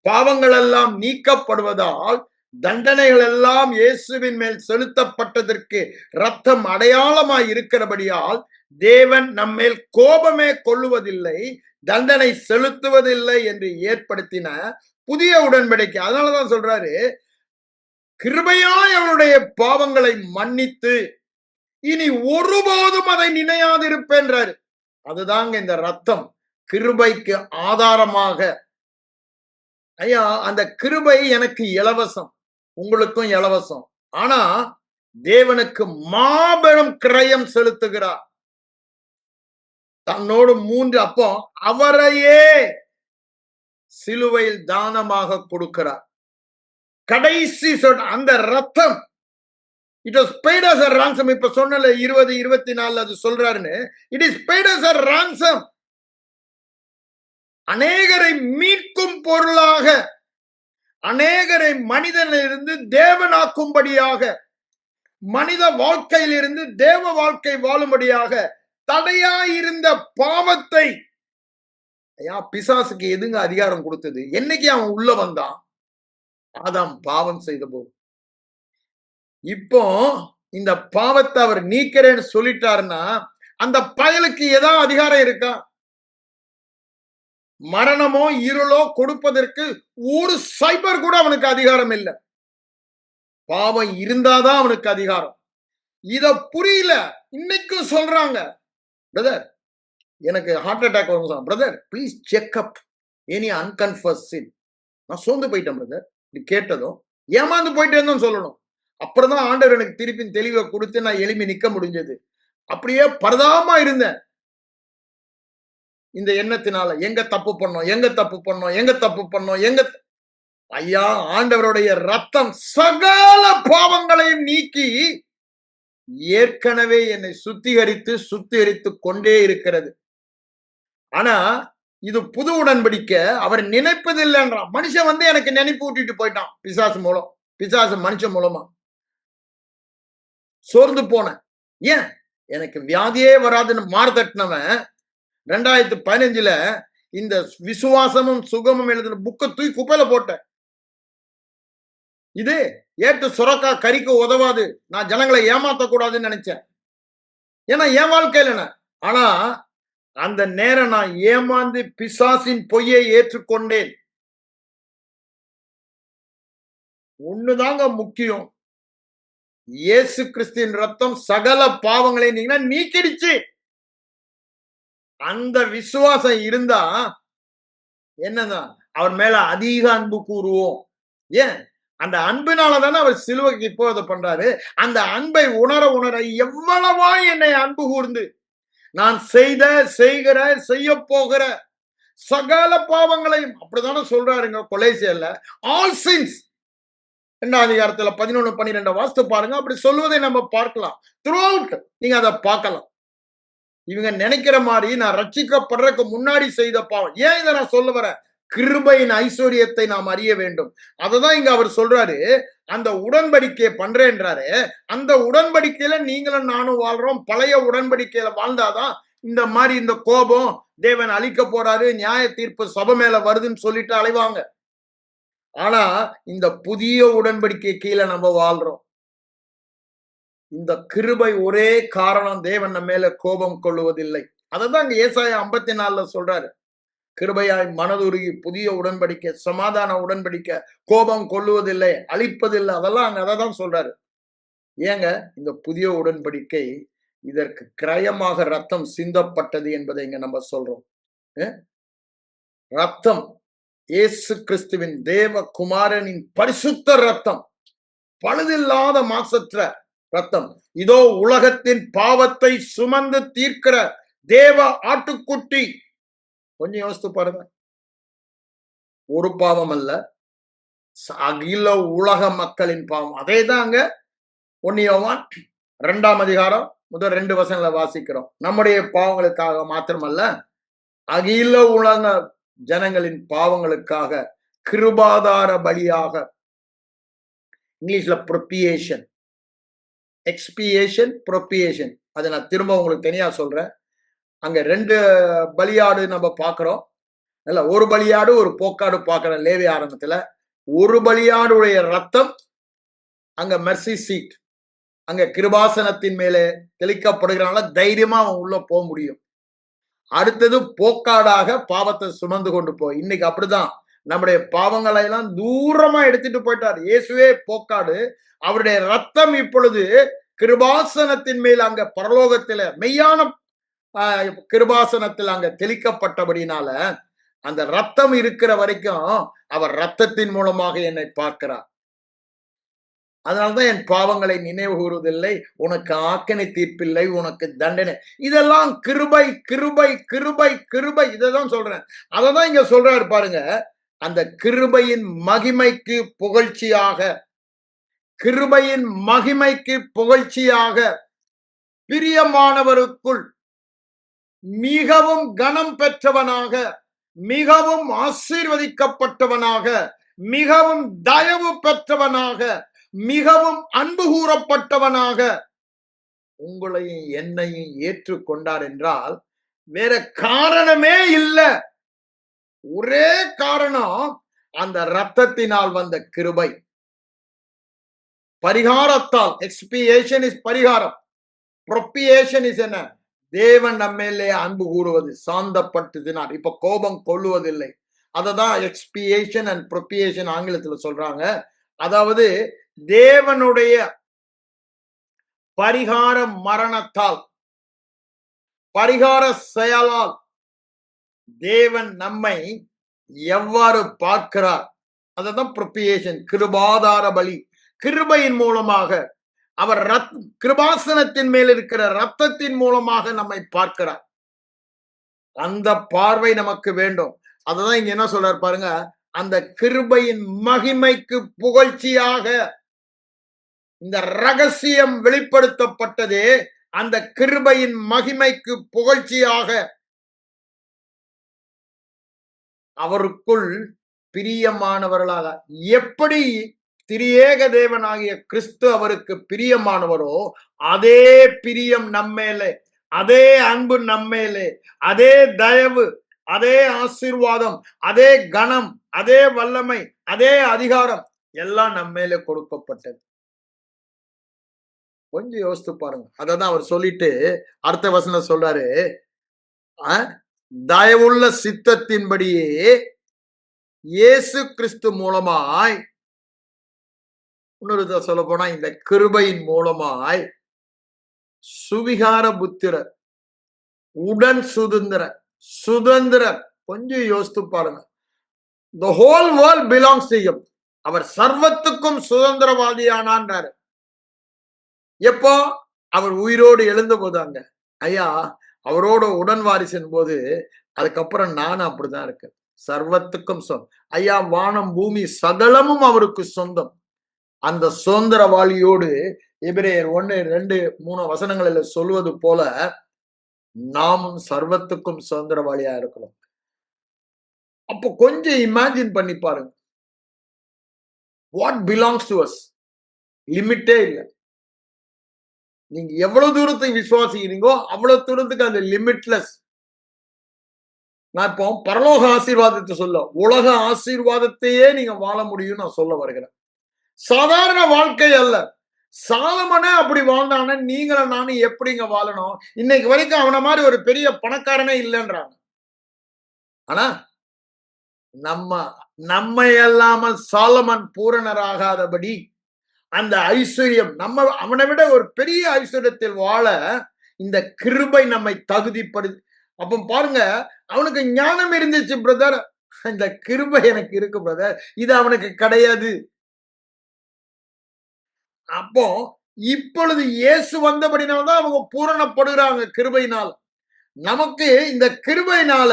பாவங்கள் எல்லாம் நீக்கப்படுவதால், தண்டனைகள் எல்லாம் இயேசுவின் மேல் செலுத்தப்பட்டதற்கு ரத்தம் அடையாளமாய் இருக்கிறபடியால் தேவன் நம்மேல் கோபமே கொள்ளுவதில்லை, தண்டனை செலுத்துவதில்லை என்று ஏற்படுத்தின புதிய உடன்படிக்கை. அதனாலதான் சொல்றாரு, கிருபையாய் அவருடைய பாவங்களை மன்னித்து இனி ஒருபோதும் அதை நினையாதிருப்பேன்றாரு. அதுதாங்க இந்த ரத்தம், கிருபைக்கு ஆதாரமாக. ஐயா, அந்த கிருபை எனக்கு இலவசம், உங்களுக்கும் இலவசம். ஆனா தேவனுக்கு மாபெரும் கிரயம் செலுத்துகிறார். தன்னோடு 3 அப்பம் அவரையே சிலுவையில் தானமாக கொடுக்கிறார். கடைசி அந்த ரத்தம், it was paid as a ransom. இப்ப சொன்னல 20-24 அது சொல்றாருன்னு, it is paid as a ransom. அநேகரை மீட்கும் பொருளாக, அநேகரை மனிதனிலிருந்து தேவனாக்கும்படியாக, மனித வாழ்க்கையிலிருந்து தேவ வாழ்க்கை வாழும்படியாக தடையாயிருந்த பாவத்தை, பிசாசுக்கு எதுங்க அதிகாரம் கொடுத்தது? என்னைக்கு அவன் உள்ள வந்தான்? ஆதாம் பாவம் செய்த போது. இப்போ இந்த பாவத்தை அவர் நீக்கிறேன்னு சொல்லிட்டாருன்னா, அந்த பயலுக்கு ஏதாவது அதிகாரம் இருக்கா? மரணமோ இருளோ கொடுப்பதற்கு ஒரு சைபர் கூட அவனுக்கு அதிகாரம் இல்லை. பாவம் இருந்தாதான் அவனுக்கு அதிகாரம். இத புரியல. இன்னைக்கும் சொல்றாங்க, பிரதர் எனக்கு ஹார்ட் அட்டாக் வரும், brother please check up any unconfessed sin. நான் சோர்ந்து போயிட்டேன் பிரதர். இது கேட்டதும் ஏமாந்து போயிட்டேன்னு சொல்லணும். அப்புறம் தான் ஆண்டவர் எனக்கு திருப்பி தெளிவை கொடுத்து நான் எளிமை நிக்க முடிஞ்சது. அப்படியே பரதாமா இருந்தேன். இந்த எண்ணத்தினால எங்க தப்பு பண்ணோம். ஐயா, ஆண்டவருடைய ரத்தம் சகல பாவங்களையும் நீக்கி ஏற்கனவே என்னை சுத்திகரித்து கொண்டே இருக்கிறது. ஆனா இது புது உடன்படிக்கை அவர் நினைப்பதில்லைன்றான். மனுஷன் எனக்கு நினைப்பு ஊட்டிட்டு போயிட்டான். பிசாசு மனுஷன் மூலமா சோர்ந்து போனேன். ஏன் எனக்கு வியாதியே வராதுன்னு மார்தட்டினவன் 2015 இந்த விசுவாசமும் சுகமும் எழுதின புக்கை தூக்கி குப்பையில போட்டேன். இது ஏட்டு சுரக்கா கறிக்கு உதவாது, நான் ஜனங்களை ஏமாத்தக்கூடாதுன்னு நினைச்சேன். ஏன்னா என் வாழ்க்கையில ஆனா அந்த நேரம் நான் ஏமாந்து பிசாசின் பொய்யை ஏற்றுக்கொண்டேன். ஒண்ணுதாங்க முக்கியம், இயேசு கிறிஸ்துவின் ரத்தம் சகல பாவங்களை நீக்கிடுச்சு. அந்த விசுவாசம் இருந்தா என்னதான் அவர் மேல அதிக அன்பு கூறுவோம். ஏன் அந்த அன்பினாலதானே அவர் சிலுவைக்கு இப்போ பண்றாரு. அந்த அன்பை உணர எவ்வளவா என்னை அன்பு கூர்ந்து நான் செய்ய போகிற சகல பாவங்களையும் அப்படித்தானே சொல்றாருங்க கொலேசியர்ல. ஆல் சின்ஸ் 2ஆம் அதிகாரத்துல 11-12 வாசித்து பாருங்க. அப்படி சொல்வதை நம்ம பார்க்கலாம். த்ரூ அவுட் நீங்க அதை பார்க்கலாம். இவங்க நினைக்கிற மாதிரி நான் ரட்சிக்கப்படுறதுக்கு முன்னாடி செய்த பாவம். ஏன் இதை நான் சொல்ல வரேன்? கிருபையின் ஐஸ்வர்யத்தை நாம் அறிய வேண்டும். அததான் இங்க அவர் சொல்றாரு. அந்த உடன்படிக்கையை பண்றேன்றாரு. அந்த உடன்படிக்கையில நீங்களும் நானும் வாழ்றோம். பழைய உடன்படிக்கையில வாழ்ந்தாதான் இந்த மாதிரி இந்த கோபம் தேவன் அழிக்க போறாரு, நியாய தீர்ப்பு சபை மேல வருதுன்னு சொல்லிட்டு அலைவாங்க. ஆனா இந்த புதிய உடன்படிக்கை கீழே நம்ம வாழ்றோம். இந்த கிருபை ஒரே காரணம் தேவன் நம்ம மேல கோபம் கொள்ளுவதில்லை. அததான் இங்க ஏசாயா 54 சொல்றாரு. கிருபையாய் மனதுருகி புதிய உடன்படிக்கை, சமாதான உடன்படிக்கை, கோபம் கொள்ளுவதில்லை, அழிப்பதில்லை, அதெல்லாம் அங்க அதான் சொல்றாரு. ஏங்க இந்த புதிய உடன்படிக்கை இதற்கு கிரயமாக ரத்தம் சிந்தப்பட்டது என்பதை இங்க நம்ம சொல்றோம். ரத்தம் இயேசு கிறிஸ்துவின் தேவ குமாரனின் பரிசுத்த ரத்தம், பழுதில்லாத மாசற்ற ரத்தம். இதோ உலகத்தின் பாவத்தை சுமந்து தீர்க்கிற தேவ ஆட்டுக்குட்டி. கொஞ்சம் யோசித்து பாருங்க. ஒரு பாவம் அல்ல, அகில உலக மக்களின் பாவம். அதே தாங்க 1 யோவான் 2ஆம் அதிகாரம் முதல் 2 வசனங்களை வாசிக்கிறோம். நம்முடைய பாவங்களுக்காக மாத்திரமல்ல, அகில உலக ஜனங்களின் பாவங்களுக்காக கிருபாதார பலியாக, இங்கிலீஷ்ல ப்ரொபியேஷன், எக்ஸ்பியேஷன், ப்ரொபியேஷன். அதை நான் திரும்ப உங்களுக்கு தனியா சொல்றேன். அங்க 2 பலியாடு நம்ம பார்க்கிறோம். இல்ல, ஒரு பலியாடு ஒரு போக்காடு பார்க்கிறோம். லேவி ஆரம்பத்துல ஒரு பலியாடுடைய ரத்தம் அங்க மெர்சி சீட், அங்க கிருபாசனத்தின் மேலே தெளிக்கப்படுகிறனால தைரியமா அவன் உள்ள போக முடியும். அடுத்தது போக்காடாக பாவத்தை சுமந்து கொண்டு போய், இன்னைக்கு அப்படிதான் நம்முடைய பாவங்களை எல்லாம் தூரமா எடுத்துட்டு போயிட்டார். இயேசுவே போக்காடு. அவருடைய ரத்தம் இப்பொழுது கிருபாசனத்தின் மேல் அங்க பரலோகத்தில மெய்யான கிருபாசனத்தில் அங்க தெளிக்கப்பட்டபடினால அந்த ரத்தம் இருக்கிற வரைக்கும் அவர் ரத்தத்தின் மூலமாக என்னை பார்க்கிறார். அதனால்தான் என் பாவங்களை நினைவு கூறுவதில்லை, உனக்கு ஆக்கனை தீர்ப்பில்லை, உனக்கு தண்டனை. இதெல்லாம் கிருபை கிருபை கிருபை கிருபை. இதைதான் சொல்றேன். அததான் இங்க சொல்றாரு பாருங்க. அந்த கிருபையின் மகிமைக்கு புகழ்ச்சியாக, கிருபையின் மகிமைக்கு புகழ்ச்சியாக பிரியமானவருக்குள் மிகவும் கனம் பெற்றவனாக, மிகவும் ஆசீர்வதிக்கப்பட்டவனாக, மிகவும் தயவு பெற்றவனாக, மிகவும் அன்பு கூறப்பட்டவனாக உங்களையும் என்னையும் ஏற்றுக்கொண்டார் என்றால் வேற காரணமே இல்லை. ஒரே காரணம், அந்த ரத்தத்தினால் வந்த கிருபை, பரிகாரத்தால். எக்ஸ்பியேஷன் இஸ் பரிகாரம், ப்ரொபியேஷன் இஸ் என்ன? தேவன் நம்மேலே அன்பு கூறுவது, சாந்தப்பட்டதினால். இப்ப கோபம் கொள்ளுவதில்லை. அததான் எக்ஸ்பியேஷன் அண்ட் ப்ரொபியேஷன் ஆங்கிலத்தில் சொல்றாங்க. அதாவது தேவனுடைய பரிகார மரணத்தால், பரிகார செயலால் தேவன் நம்மை எவ்வாறு பார்க்கிறார், அததான் ப்ரொபியேஷன், கிருபாதார பலி. கிருபையின் மூலமாக அவர் கிருபாசனத்தின் மேல் இருக்கிற ரத்தத்தின் மூலமாக நம்மை பார்க்கிறார். அந்த பார்வை நமக்கு வேண்டும். அததான் இங்க என்ன சொல்றாரு பாருங்க, அந்த கிருபையின் மகிமைக்கு புகழ்ச்சியாக இந்த ரகசியம் வெளிப்படுத்தப்பட்டதே அந்த கிருபையின் மகிமைக்கு புகழ்ச்சியாக அவருக்குள் பிரியமானவர்களாக. எப்படி திரியேக தேவனாகிய கிறிஸ்து அவருக்கு பிரியமானவரோ அதே பிரியம் நம்மேலே, அதே அன்பு நம்மேலே, அதே தயவு, அதே ஆசீர்வாதம், அதே கணம், அதே வல்லமை, அதே அதிகாரம் எல்லாம் நம்மேலே கொடுக்கப்பட்டது. கொஞ்சம் யோசித்து பாருங்க. அததான் அவர் சொல்லிட்டு அடுத்த வசனம் சொல்றாரு, தயவுள்ள சித்தத்தின்படியே இயேசு கிறிஸ்து மூலமாய், இன்னொரு சொல்ல போனா இந்த கிருபையின் மூலமாய் சுவிகார புத்திரர், உடன் சுதந்திரர். கொஞ்சம் யோசித்து பாருங்க. The whole world belongs to him. அவர் சர்வத்துக்கும் சுதந்திரவாதியானான்றாரு. எப்போ? அவர் உயிரோடு எழுந்த போதாங்க. ஐயா, அவரோட உடன் வாரிசின் போது அதுக்கப்புறம் நானும் அப்படிதான் இருக்கேன். சர்வத்துக்கும் சொந்தம். ஐயா, வானம் பூமி சகலமும் அவருக்கு சொந்தம். அந்த சுதந்திரவாளியோடு எபிரேயர் 1-2-3 வசனங்களில் சொல்வது போல நாமும் சர்வத்துக்கும் சுதந்திரவாளியா இருக்கிறோம். அப்போ கொஞ்சம் இமேஜின் பண்ணி பாருங்க. What belongs to us? லிமிட்டே இல்லை. நீங்க எவ்வளவு தூரத்துக்கு விசுவாசிக்கிறீங்களோ அவ்வளவு தூரத்துக்கு அந்த லிமிட்லெஸ். நான் இப்போ பரலோக ஆசீர்வாதத்தை சொல்ல, உலக ஆசீர்வாதத்தையே நீங்க வாழ முடியும் நான் சொல்ல வருகிறேன். சாதாரண வாழ்க்கை அல்ல. சாலமனே அப்படி வாழ்ந்தானே, நீங்களும் நானும் எப்படிங்க வாழணும்? இன்னைக்கு வரைக்கும் அவன மாதிரி ஒரு பெரிய பணக்காரனே இல்லைன்றாங்க. ஆனா நம்ம இல்லாமல் சாலமன் பூரணராகாதபடி அந்த ஐஸ்வர்யம் அவனை விட ஒரு பெரிய ஐஸ்வர்யத்தில் வாழ இந்த கிருபை நம்மை தகுதிப்படுது. அப்ப பாருங்க, அவனுக்கு ஞானம் இருந்துச்சு பிரதர், இந்த கிருபை எனக்கு இருக்கு பிரதர், இது அவனுக்கு கிடையாது. அப்போ இப்பொழுது இயேசு வந்தபடினால்தான் அவங்க பூரணப்படுகிறாங்க கிருபையினால். நமக்கு இந்த கிருபையினால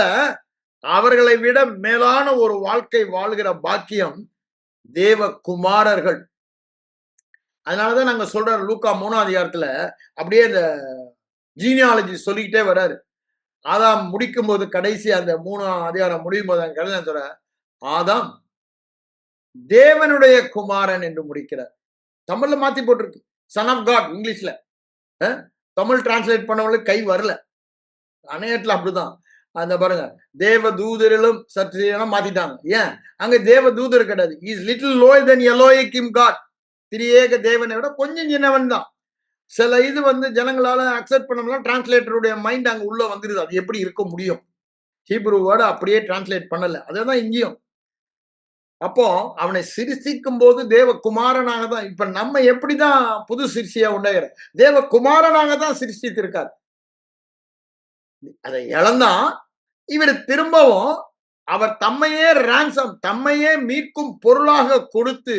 அவர்களை விட மேலான ஒரு வாழ்க்கை வாழ்கிற பாக்கியம் தேவ குமாரர்கள். அதனாலதான் நாங்க சொல்ற லூக்கா 3ஆம் அதிகாரத்துல அப்படியே இந்த ஜீனியாலஜி சொல்லிக்கிட்டே வர்றாரு. ஆதாம் முடிக்கும் போது கடைசி அந்த 3ஆம் அதிகாரம் முடியும் போது சொல்ற, ஆதாம் தேவனுடைய குமாரன் என்று முடிக்கிறார். தமிழ்ல மாத்தி போட்டிருக்கு சன் ஆஃப் காட் இங்கிலீஷ்ல. தமிழ் டிரான்ஸ்லேட் பண்ணவங்களுக்கு கை வரல. அணையத்துல அப்படிதான். அந்த பாருங்க, தேவ தூதரிலும் சற்று மாத்திட்டாங்க. ஏன்? அங்க தேவ தூதர் கிடையாது. Is little lower than Elohim God. திரியேக தேவனை விட கொஞ்சம் சின்னவன் தான். சில இது ஜனங்களால அக்செப்ட் பண்ணலாம். டிரான்ஸ்லேட்டருடைய மைண்ட் அங்க உள்ள வந்துருது. அது எப்படி இருக்க முடியும்? ஹீப்ரு வேர்டு அப்படியே டிரான்ஸ்லேட் பண்ணல. அதுதான் இங்கேயும். அப்போ அவனை சிருஷ்டிக்கும் போது தேவ குமாரனாக தான். இப்ப நம்ம எப்படிதான் புது சிருஷ்டியா உண்டாகிற தேவ குமாரனாக தான் சிருஷ்டித்திருக்கார். அதை இழந்தா இவர் திரும்பவும் அவர் தம்மையே ரான்சம், தம்மையே மீட்கும் பொருளாக கொடுத்து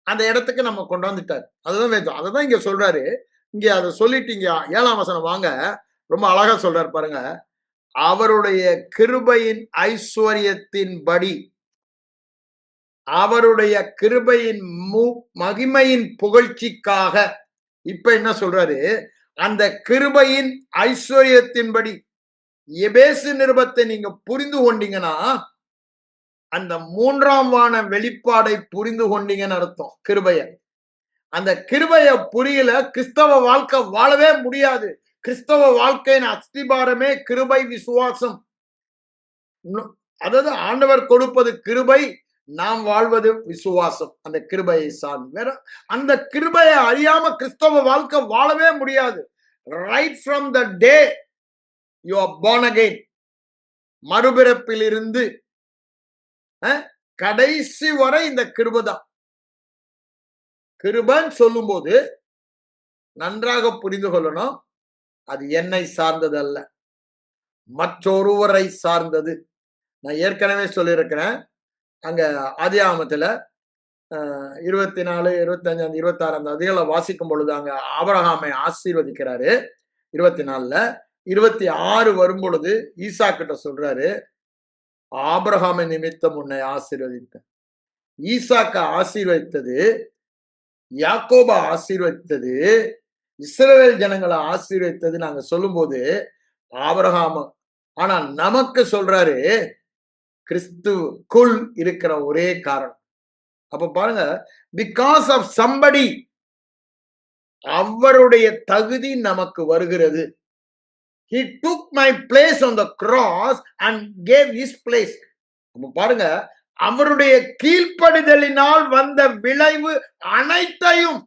அந்த இடத்துக்கு நம்ம கொண்டு வந்துட்டார். அதுதான் வேதம். அதுதான் இங்க சொல்றாரு. இங்க அதை சொல்லிட்டு இங்க 7ஆம் வசனம் வாங்க, ரொம்ப அழகா சொல்றாரு பாருங்க. அவருடைய கிருபையின் ஐஸ்வர்யத்தின்படி, அவருடைய கிருபையின் மகிமையின் புகழ்ச்சிக்காக. இப்ப என்ன சொல்றாரு? அந்த கிருபையின் ஐஸ்வர்யத்தின்படி எபேசு நிருபத்தை நீங்க புரிந்து கொண்டீங்கன்னா அந்த 3ஆம் வான வெளிப்பாடை புரிந்து கொண்டீங்கன்னு அர்த்தம். கிருபைய, அந்த கிருபைய புரியல கிறிஸ்தவ வாழ்க்கை வாழவே முடியாது. கிறிஸ்தவ வாழ்க்கையின் அஸ்திபாரமே கிருபை, விசுவாசம். அதாவது ஆண்டவர் கொடுப்பது கிருபை, நாம் வாழ்வது விசுவாசம். அந்த கிருபையை சார்ந்து வேற அந்த கிருபையை அறியாம கிறிஸ்தவ வாழ்க்கை வாழவே முடியாது. Right from the day you are born again, மறுபிறப்பில் இருந்து கடைசி வரை இந்த கிருபைதான். கிருபைன்னு சொல்லும் போது நன்றாக புரிந்து கொள்ளணும், அது என்னை சார்ந்தது அல்ல, மற்றொருவரை சார்ந்தது. நான் ஏற்கனவே சொல்லியிருக்கிறேன். அங்க ஆதியாகமத்துல 24, 25, 26 அந்த அதிகளை வாசிக்கும் பொழுது அங்க ஆபிரகாமை ஆசீர்வதிக்கிறாரு 24ல. 26 வரும் பொழுது ஈசா கிட்ட சொல்றாரு, ஆபிரகாமை நிமித்தம் உன்னை ஆசீர்வதித்தேன். ஈசாக்க ஆசீர்வதித்தது, யாக்கோப ஆசீர்வதித்தது, இஸ்ரவேல் ஜனங்களை ஆசீர்வதித்தது நாங்க சொல்லும்போது ஆபிரகாம். ஆனா நமக்கு சொல்றாரு கிறிஸ்துவுக்குள் இருக்கிற ஒரே காரணம். அப்ப பாருங்க, பிகாஸ் ஆஃப் சம்படி, அவருடைய தகுதி நமக்கு வருகிறது. He took my place on the cross and gave his place. அப்ப பாருங்க, அவருடைய கீழ்ப்படிதலினால் வந்த விளைவு அனைத்தையும்,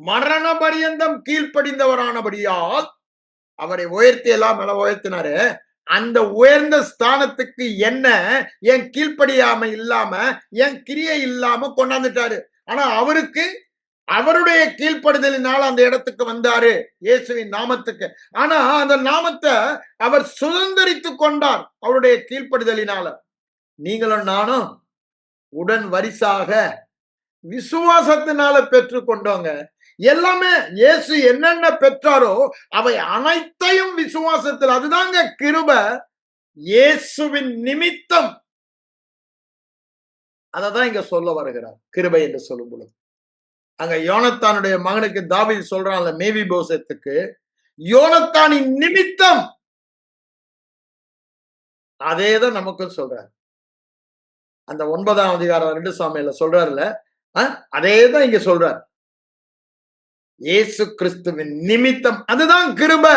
மரண பரியந்தம் கீழ்ப்படிந்தவரானபடியால் அவரை உயர்த்தி எல்லாம் மேல உயர்த்தினாரு. அந்த உயர்ந்த ஸ்தானத்துக்கு என்ன என் கீழ்ப்படியாம இல்லாம, என் கிரியை இல்லாம கொண்டாந்துட்டாரு. ஆனா அவருக்கு அவருடைய கீழ்ப்படுதலினால் அந்த இடத்துக்கு வந்தாரு, இயேசுவின் நாமத்துக்கு. ஆனா அந்த நாமத்தை அவர் சுதந்திரித்து கொண்டார் அவருடைய கீழ்ப்படுதலினால. நீங்களும் நானும் உடன் வரிசாக விசுவாசத்தினால பெற்று கொண்டோங்க. எல்லாமே இயேசு என்னென்ன பெற்றாரோ அவை அனைத்தையும் விசுவாசத்தில். அதுதாங்க கிருபை. இயேசுவின் நிமித்தம் அததான் இங்க சொல்ல வருகிறார் கிருபை என்று சொல்லும் பொழுது. அங்க யோனத்தானுடைய மகனுக்கு தாவீது சொல்றான் மேவிபோசேத்துக்கு, யோனத்தானின் நிமித்தம். அதேதான் நமக்கும் சொல்றார். அந்த 9ஆம் அதிகாரம் 2 சாமுவேல்ல சொல்றாருல, அதேதான் இங்க சொல்றார். இயேசு கிறிஸ்துவின் நிமித்தம், அதுதான் கிருபை.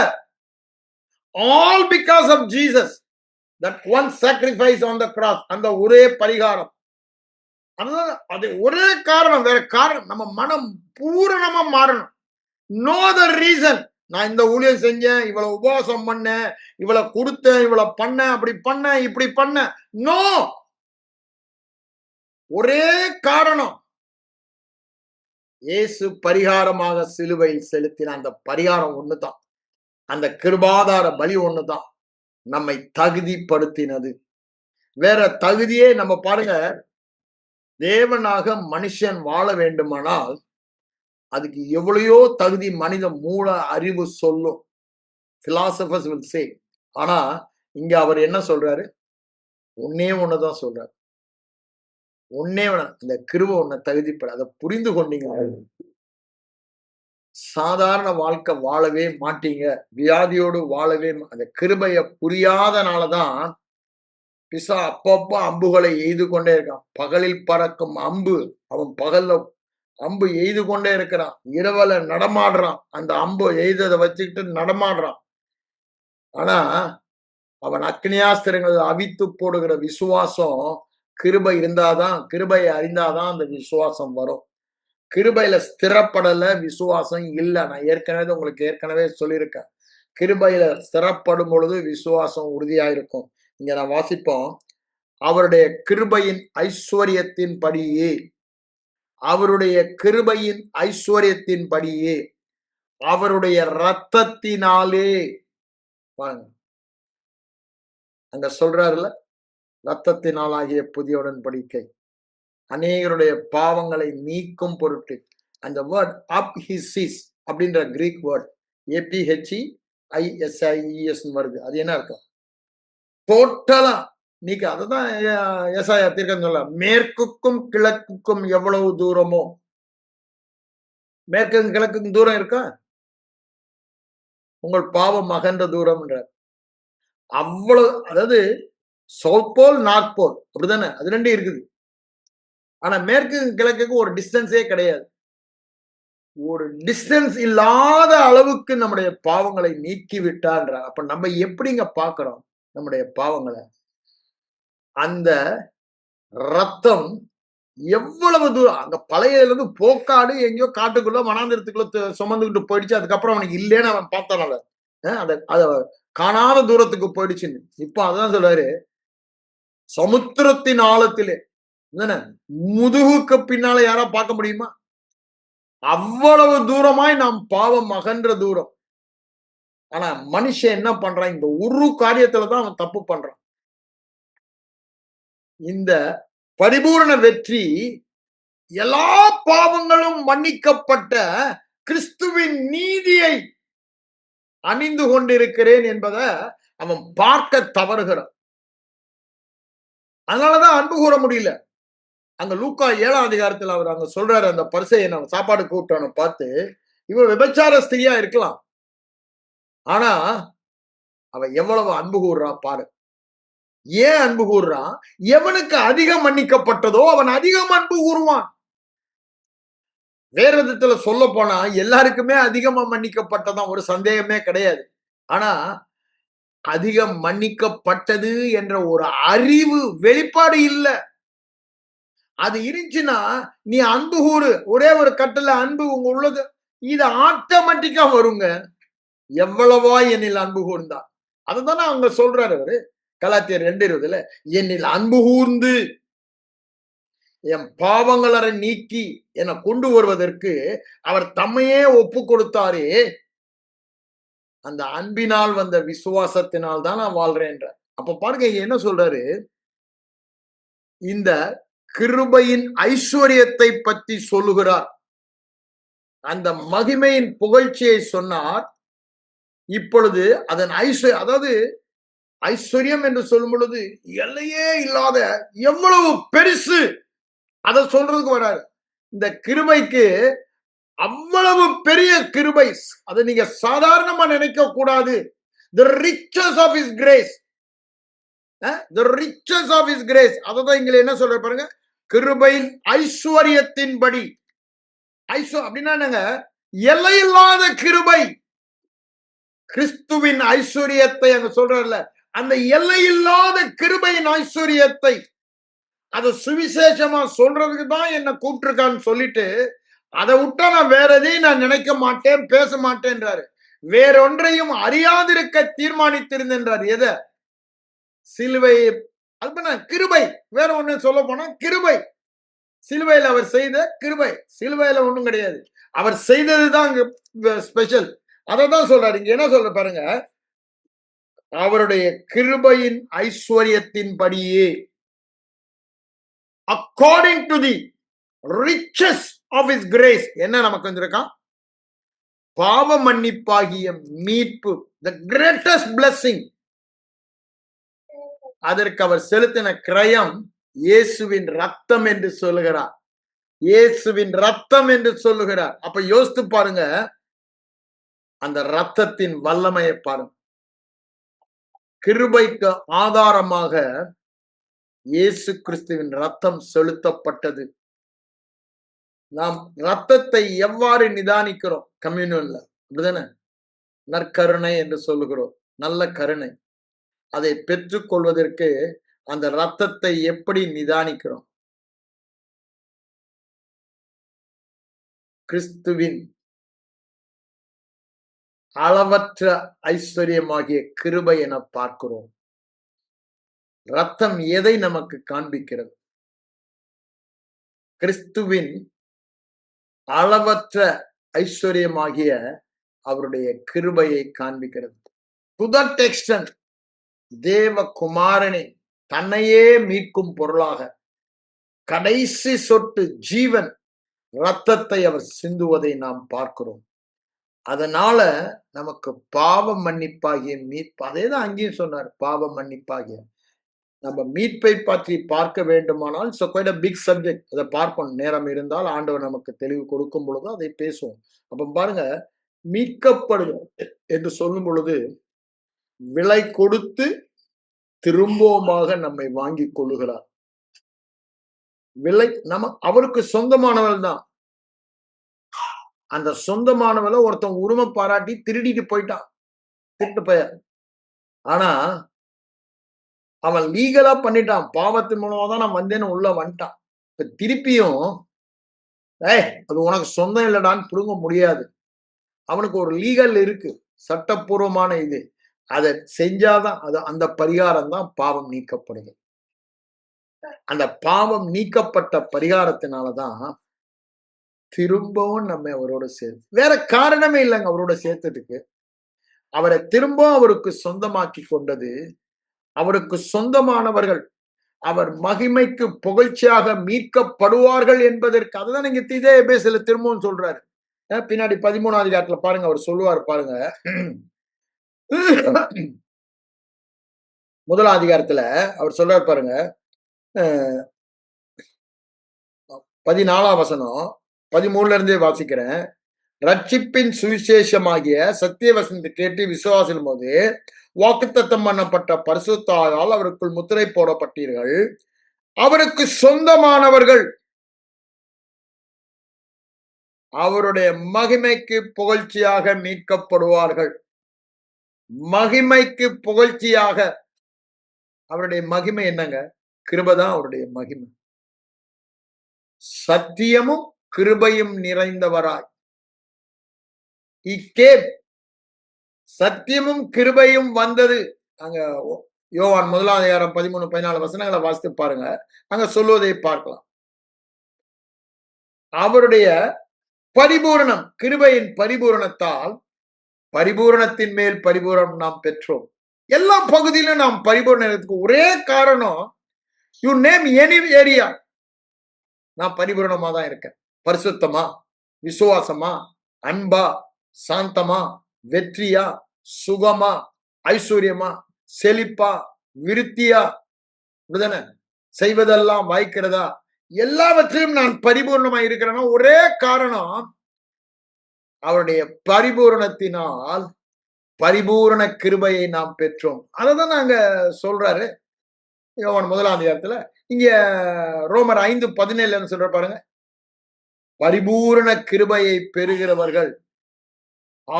All because of Jesus, that one sacrifice on the cross, அந்த ஒரே பரிகாரம். அது ஒரே காரணம், வேற காரணம். நம்ம மனம் பூரணமா மாறணும். No other reason. நான் இந்த ஊழியம் செஞ்சேன், இவ்வளவு உபவாசம் பண்ணேன், இவ்வளவு கொடுத்தேன், இவ்வளவு பண்ணேன், அப்படி பண்ணேன், இப்படி பண்ணேன். நோ, ஒரே காரணம். இயேசு பரிகாரமாக சிலுவையில் செலுத்தின அந்த பரிகாரம் ஒண்ணுதான். அந்த கிருபாதார பலி ஒண்ணுதான் நம்மை தகுதிப்படுத்தினது. வேற தகுதியே நம்ம பாருங்க, தேவனாக மனுஷன் வாழ வேண்டுமானால் அதுக்கு எவ்வளையோ தகுதி மனித மூல அறிவு சொல்லும். Philosophers will say. ஆனா இங்க அவர் என்ன சொல்றாரு? ஒன்னே ஒண்ணுதான் சொல்றாரு. ஒன்னே ஒண்ணு, இந்த கிருபை உன்னை தகுதிப்பட. அதை புரிந்து கொண்டீங்க, சாதாரண வாழ்க்கை வாழவே மாட்டீங்க, வியாதியோடு வாழவே. அந்த கிருபைய புரியாதனாலதான் பிசா அப்பப்ப அம்புகளை எய்து கொண்டே இருக்கான். பகலில் பறக்கும் அம்பு, அவன் பகல்ல அம்பு எய்து கொண்டே இருக்கிறான், இரவல நடமாடுறான், அந்த அம்பு எய்ததை வச்சுக்கிட்டு நடமாடுறான். ஆனா அவன் அக்னியாஸ்திரங்களை அவித்து போடுகிற விசுவாசம் கிருபை இருந்தாதான், கிருபையை அறிந்தாதான் அந்த விசுவாசம் வரும். கிருபையில ஸ்திரப்படல, விசுவாசம் இல்லை. நான் உங்களுக்கு ஏற்கனவே சொல்லியிருக்கேன். கிருபையில ஸ்திரப்படும் பொழுது விசுவாசம் உறுதியா இருக்கும். இங்க நான் வாசிப்போம், அவருடைய கிருபையின் ஐஸ்வர்யத்தின் படியே, அவருடைய கிருபையின் ஐஸ்வர்யத்தின் படியே, அவருடைய இரத்தத்தினாலே. பாருங்க, அங்க சொல்றாருல, இரத்தத்தினாலாகிய புதிய உடன்படிக்கை அநேகருடைய பாவங்களை நீக்கும் பொருட்டு. அந்த வேர்ட் அப் ஹிசிஸ் அப்படின்ற கிரீக் வேர்ட் APHEISIES வருது. அது என்ன அர்த்தம்? டோட்டலா நீக்க. அதுதான் ஏசாயா தீர்க்கன் சொல்ல, மேற்குக்கும் கிழக்குக்கும் எவ்வளவு தூரமோ. மேற்கும் கிழக்குக்கும் தூரம் இருக்கா? உங்கள் பாவம் அகன்ற தூரம். அவ்வளவு, அதாவது சவுத் போல் நார்த் போல் அப்படிதானே, அது ரெண்டும் இருக்குது. ஆனா மேற்கு கிழக்குக்கு ஒரு டிஸ்டன்ஸே கிடையாது. ஒரு டிஸ்டன்ஸ் இல்லாத அளவுக்கு நம்முடைய பாவங்களை நீக்கி விட்டான்ற. அப்ப நம்ம எப்படிங்க பாக்குறோம் நம்முடைய பாவங்களை? அந்த ரத்தம் எவ்வளவு தூரம், அங்க பழையதுல இருந்து போக்காடு எங்கேயோ காட்டுக்குள்ள வனாந்திரத்துக்குள்ள சுமந்துக்கிட்டு போயிடுச்சு. அதுக்கப்புறம் அவனுக்கு இல்லைன்னு அவன் பார்த்தான, அத காணாத தூரத்துக்கு போயிடுச்சுன்னு. இப்ப அதான் சொல்றாரு, சமுத்திரத்தின் ஆழத்திலே, முதுகுக்கு பின்னால யாரா பார்க்க முடியுமா? அவ்வளவு தூரமாய் நாம் பாவம் அகன்ற தூரம். ஆனா மனுஷன் என்ன பண்றான்? இந்த ஒரு காரியத்துலதான் அவன் தப்பு பண்றான். இந்த பரிபூரண வெற்றி, எல்லா பாவங்களும் மன்னிக்கப்பட்ட கிறிஸ்துவின் நீதியை அணிந்து கொண்டிருக்கிறேன் என்பதை அவன் பார்க்க தவறுகிறான். அதனாலதான் அன்பு கூற முடியல. அங்க லூக்கா 7ஆம் அதிகாரத்தில் அவர் அங்க சொல்றாரு, அந்த பரிசேயன் அவன் சாப்பாடு கூப்பிட்டவனை பார்த்து, இவன் விபச்சார ஸ்திரியா இருக்கலாம், ஆனா அவன் எவ்வளவு அன்பு கூறுறான் பாரு. ஏன் அன்பு கூறுறான்? எவனுக்கு அதிகம் மன்னிக்கப்பட்டதோ அவன் அதிகம் அன்பு கூறுவான். வேற விதத்துல சொல்ல போனா எல்லாருக்குமே அதிகமா மன்னிக்கப்பட்டதான், ஒரு சந்தேகமே கிடையாது. ஆனா அதிகம் மன்னிக்கப்பட்டது என்ற ஒரு அறிவு வெளிப்பாடு இல்ல. அது இருந்துச்சுன்னா நீ அன்பு கூறு, ஒரே ஒரு கட்டளை அன்பு உங்க உள்ளது, இது ஆட்டோமேட்டிக்கா வருங்க. எவ்வளவா என்னில் அன்பு கூர்ந்தார், அதுதானே அவங்க சொல்றாரு அவரு கலாத்தியர் 2:20, என்னில் அன்பு கூர்ந்து என் பாவங்களரை நீக்கி என கொண்டு வருவதற்கு அவர் தம்மையே ஒப்பு கொடுத்தாரே, அந்த அன்பினால் வந்த விசுவாசத்தினால் தான் நான் வாழ்றேன். அப்ப பாருங்க என்ன சொல்றாரு, இந்த கிருபையின் ஐஸ்வர்யத்தை பற்றி சொல்லுகிறார். அந்த மகிமையின் புகழ்ச்சியை சொன்னார். இப்பொழுது அதன் அதாவது ஐஸ்வர்யம் என்று சொல்லும் பொழுது எல்லையே இல்லாத எவ்வளவு பெருசு அதை சொல்றதுக்கு வராரு. இந்த கிருபைக்கு அவ்வளவு பெரிய கிருபை, அதை நீங்க சாதாரணமா நினைக்க கூடாது. The riches of his grace, the riches of his grace, அததான் இங்க என்ன சொல்ற பாருங்க, கிருபையின் ஐஸ்வர்யத்தின்படி. அப்படின்னா என்னங்க, எல்லையில்லாத கிருபை. கிறிஸ்துவின் ஐஸ்வர்யத்தை அங்க சொல்றல, அந்த எல்லையில்லாத கிருபையின் ஐஸ்வர்யத்தை அதை சுவிசேஷமா சொல்றதுக்கு தான் என்ன கூப்பிட்டுருக்கான்னு சொல்லிட்டு, அதை விட்டா நான் வேற எதையும் நான் நினைக்க மாட்டேன், பேச மாட்டேன்றாரு. வேறொன்றையும் அறியாதிருக்க தீர்மானித்திருந்தார். எதை? சிலுவை. அது கிருபை. வேற ஒண்ணு சொல்ல போனா கிருபை. சிலுவையில் அவர் செய்த கிருபை. சிலுவையில ஒண்ணும் கிடையாது, அவர் செய்ததுதான் ஸ்பெஷல். அதை தான் சொல்றாரு இங்க. என்ன சொல்ற பாருங்க, அவருடைய கிருபையின் ஐஸ்வர்யத்தின் படியே, according to the riches of his grace, என்ன நமக்கு வந்திருக்கான்? பாவ மன்னிப்பாகிய மீட்பு, the greatest blessing. அதற்கு அவர் செலுத்தின கிரயம் இயேசுவின் ரத்தம் என்று சொல்லுகிறார். இயேசுவின் ரத்தம் என்று சொல்லுகிறார். அப்ப யோசித்து பாருங்க, அந்த ரத்தத்தின் வல்லமையை பாருங்க. கிருபைக்கு ஆதாரமாக இயேசு கிறிஸ்துவின் ரத்தம் செலுத்தப்பட்டது. நாம் ரத்தத்தை எவ்வாறு நிதானிக்கிறோம்? கம்யூனியன்ல அப்படிதானே, நற்கருணை என்று சொல்லுகிறோம், நல்ல கருணை. அதை பெற்றுக் கொள்வதற்கு அந்த ரத்தத்தை எப்படி நிதானிக்கிறோம்? கிறிஸ்துவின் அளவற்ற ஐஸ்வர்யமாகிய கிருபை என பார்க்கிறோம். ரத்தம் எதை நமக்கு காண்பிக்கிறது? கிறிஸ்துவின் அளவற்ற ஐஸ்வர்யமாகிய அவருடைய கிருபையை காண்பிக்கிறது. டு தட் எக்ஸ்டென்ட், தேவகுமாரனை தன்னையே மீட்கும் பொருளாக கடைசி சொட்டு ஜீவன் ரத்தத்தை அவர் சிந்துவதை நாம் பார்க்கிறோம். அதனால நமக்கு பாவ மன்னிப்பாகிய மீட்பு. அதேதான் அங்கேயும் சொன்னார், பாவ மன்னிப்பாகிய. நம்ம மீட்பை பற்றி பார்க்க வேண்டுமானால் பிக் சப்ஜெக்ட், அதை பார்ப்போம். நேரம் இருந்தால் ஆண்டவர் நமக்கு தெளிவு கொடுக்கும் பொழுது அதை பேசுவோம். அப்ப பாருங்க, மீட்கப்படும் என்று சொல்லும் பொழுது விலை கொடுத்து திரும்பவுமாக நம்மை வாங்கி கொள்ளுகிறார். விலை அவருக்கு சொந்தமானவள் தான். அந்த சொந்தமானவளை ஒருத்தன் உரிமை பாராட்டி திருடிட்டு போயிட்டான், திருட்டு போய. ஆனா அவன் லீகலா பண்ணிட்டான், பாவத்தின் மூலமா தான் நான் வந்தேன்னு உள்ள வந்துட்டான். இப்ப திருப்பியும் அது உனக்கு சொந்தம் இல்லடான்னு புடுங்க முடியாது. அவனுக்கு ஒரு லீகல் இருக்கு, சட்டப்பூர்வமான இது. அதை செஞ்சாதான் அது, அந்த பரிகாரம் தான் பாவம் நீக்கப்படுது. அந்த பாவம் நீக்கப்பட்ட பரிகாரத்தினாலதான் திரும்பவும் நம்ம அவரோட சேர்த்து, வேற காரணமே இல்லைங்க அவரோட சேர்த்ததுக்கு. அவரை திரும்ப அவருக்கு சொந்தமாக்கி கொண்டது, அவருக்கு சொந்தமானவர்கள் அவர் மகிமைக்கு புகழ்ச்சியாக மீட்கப்படுவார்கள் என்பதற்கு. அதுதான் நீங்க இதே எபேசியர்ல திரும்பவும் சொல்றாரு. பின்னாடி 13ஆம் அதிகாரத்துல பாருங்க, அவர் சொல்லுவார் பாருங்க, முதலாம் அதிகாரத்துல அவர் சொல்றாரு பாருங்க, 14ஆம் வசனம், 13ல இருந்தே வாசிக்கிறேன். ரட்சிப்பின் சுவிசேஷமாகிய சத்திய வசனத்தை கேட்டு விசுவாசிக்கும் போது வாக்குத்தத்தம் பண்ணப்பட்ட பரிசுத்தாயால் அவருக்குள் முத்திரை போடப்பட்டீர்கள். அவருக்கு சொந்தமானவர்கள் அவருடைய மகிமைக்கு புகழ்ச்சியாக மீட்கப்படுவார்கள். மகிமைக்கு புகழ்ச்சியாக. அவருடைய மகிமை என்னங்க? கிருபைதான் அவருடைய மகிமை. சத்தியமும் கிருபையும் நிறைந்தவராய் சத்தியமும் கிருபையும் வந்தது. அங்க யோவான் 1ஆம் அதிகாரம் 13, 14 வசனங்களை வாசித்து பாருங்க. அங்க சொல்வதை பார்க்கலாம். அவருடைய பரிபூரணம், கிருபையின் பரிபூரணத்தால் பரிபூரணத்தின் மேல் பரிபூரணம் நாம் பெற்றோம். எல்லா பகுதியிலும் நாம் பரிபூரணத்துக்கு ஒரே காரணம், யூ நேம் எனி ஏரியா, நான் பரிபூரணமா தான் இருக்கேன். பரிசுத்தமா, விசுவாசமா, அன்பா, சாந்தமா, வெற்றியா, சுகமா, ஐஸ்வர்யமா, செழிப்பா, விருத்தியா, அப்படிதானே? செய்வதெல்லாம் வாய்க்கிறதா, எல்லாவற்றையும் நான் பரிபூர்ணமா இருக்கிறேன்னா ஒரே காரணம், அவருடைய பரிபூரணத்தினால் பரிபூரண கிருபையை நாம் பெற்றோம். அததான் நாங்க சொல்றாரு யோவான் 1ஆம் அதிகாரத்துல. இங்க ரோமர் 5:17 சொல்ற பாருங்க, பரிபூரண கிருபையை பெறுகிறவர்கள்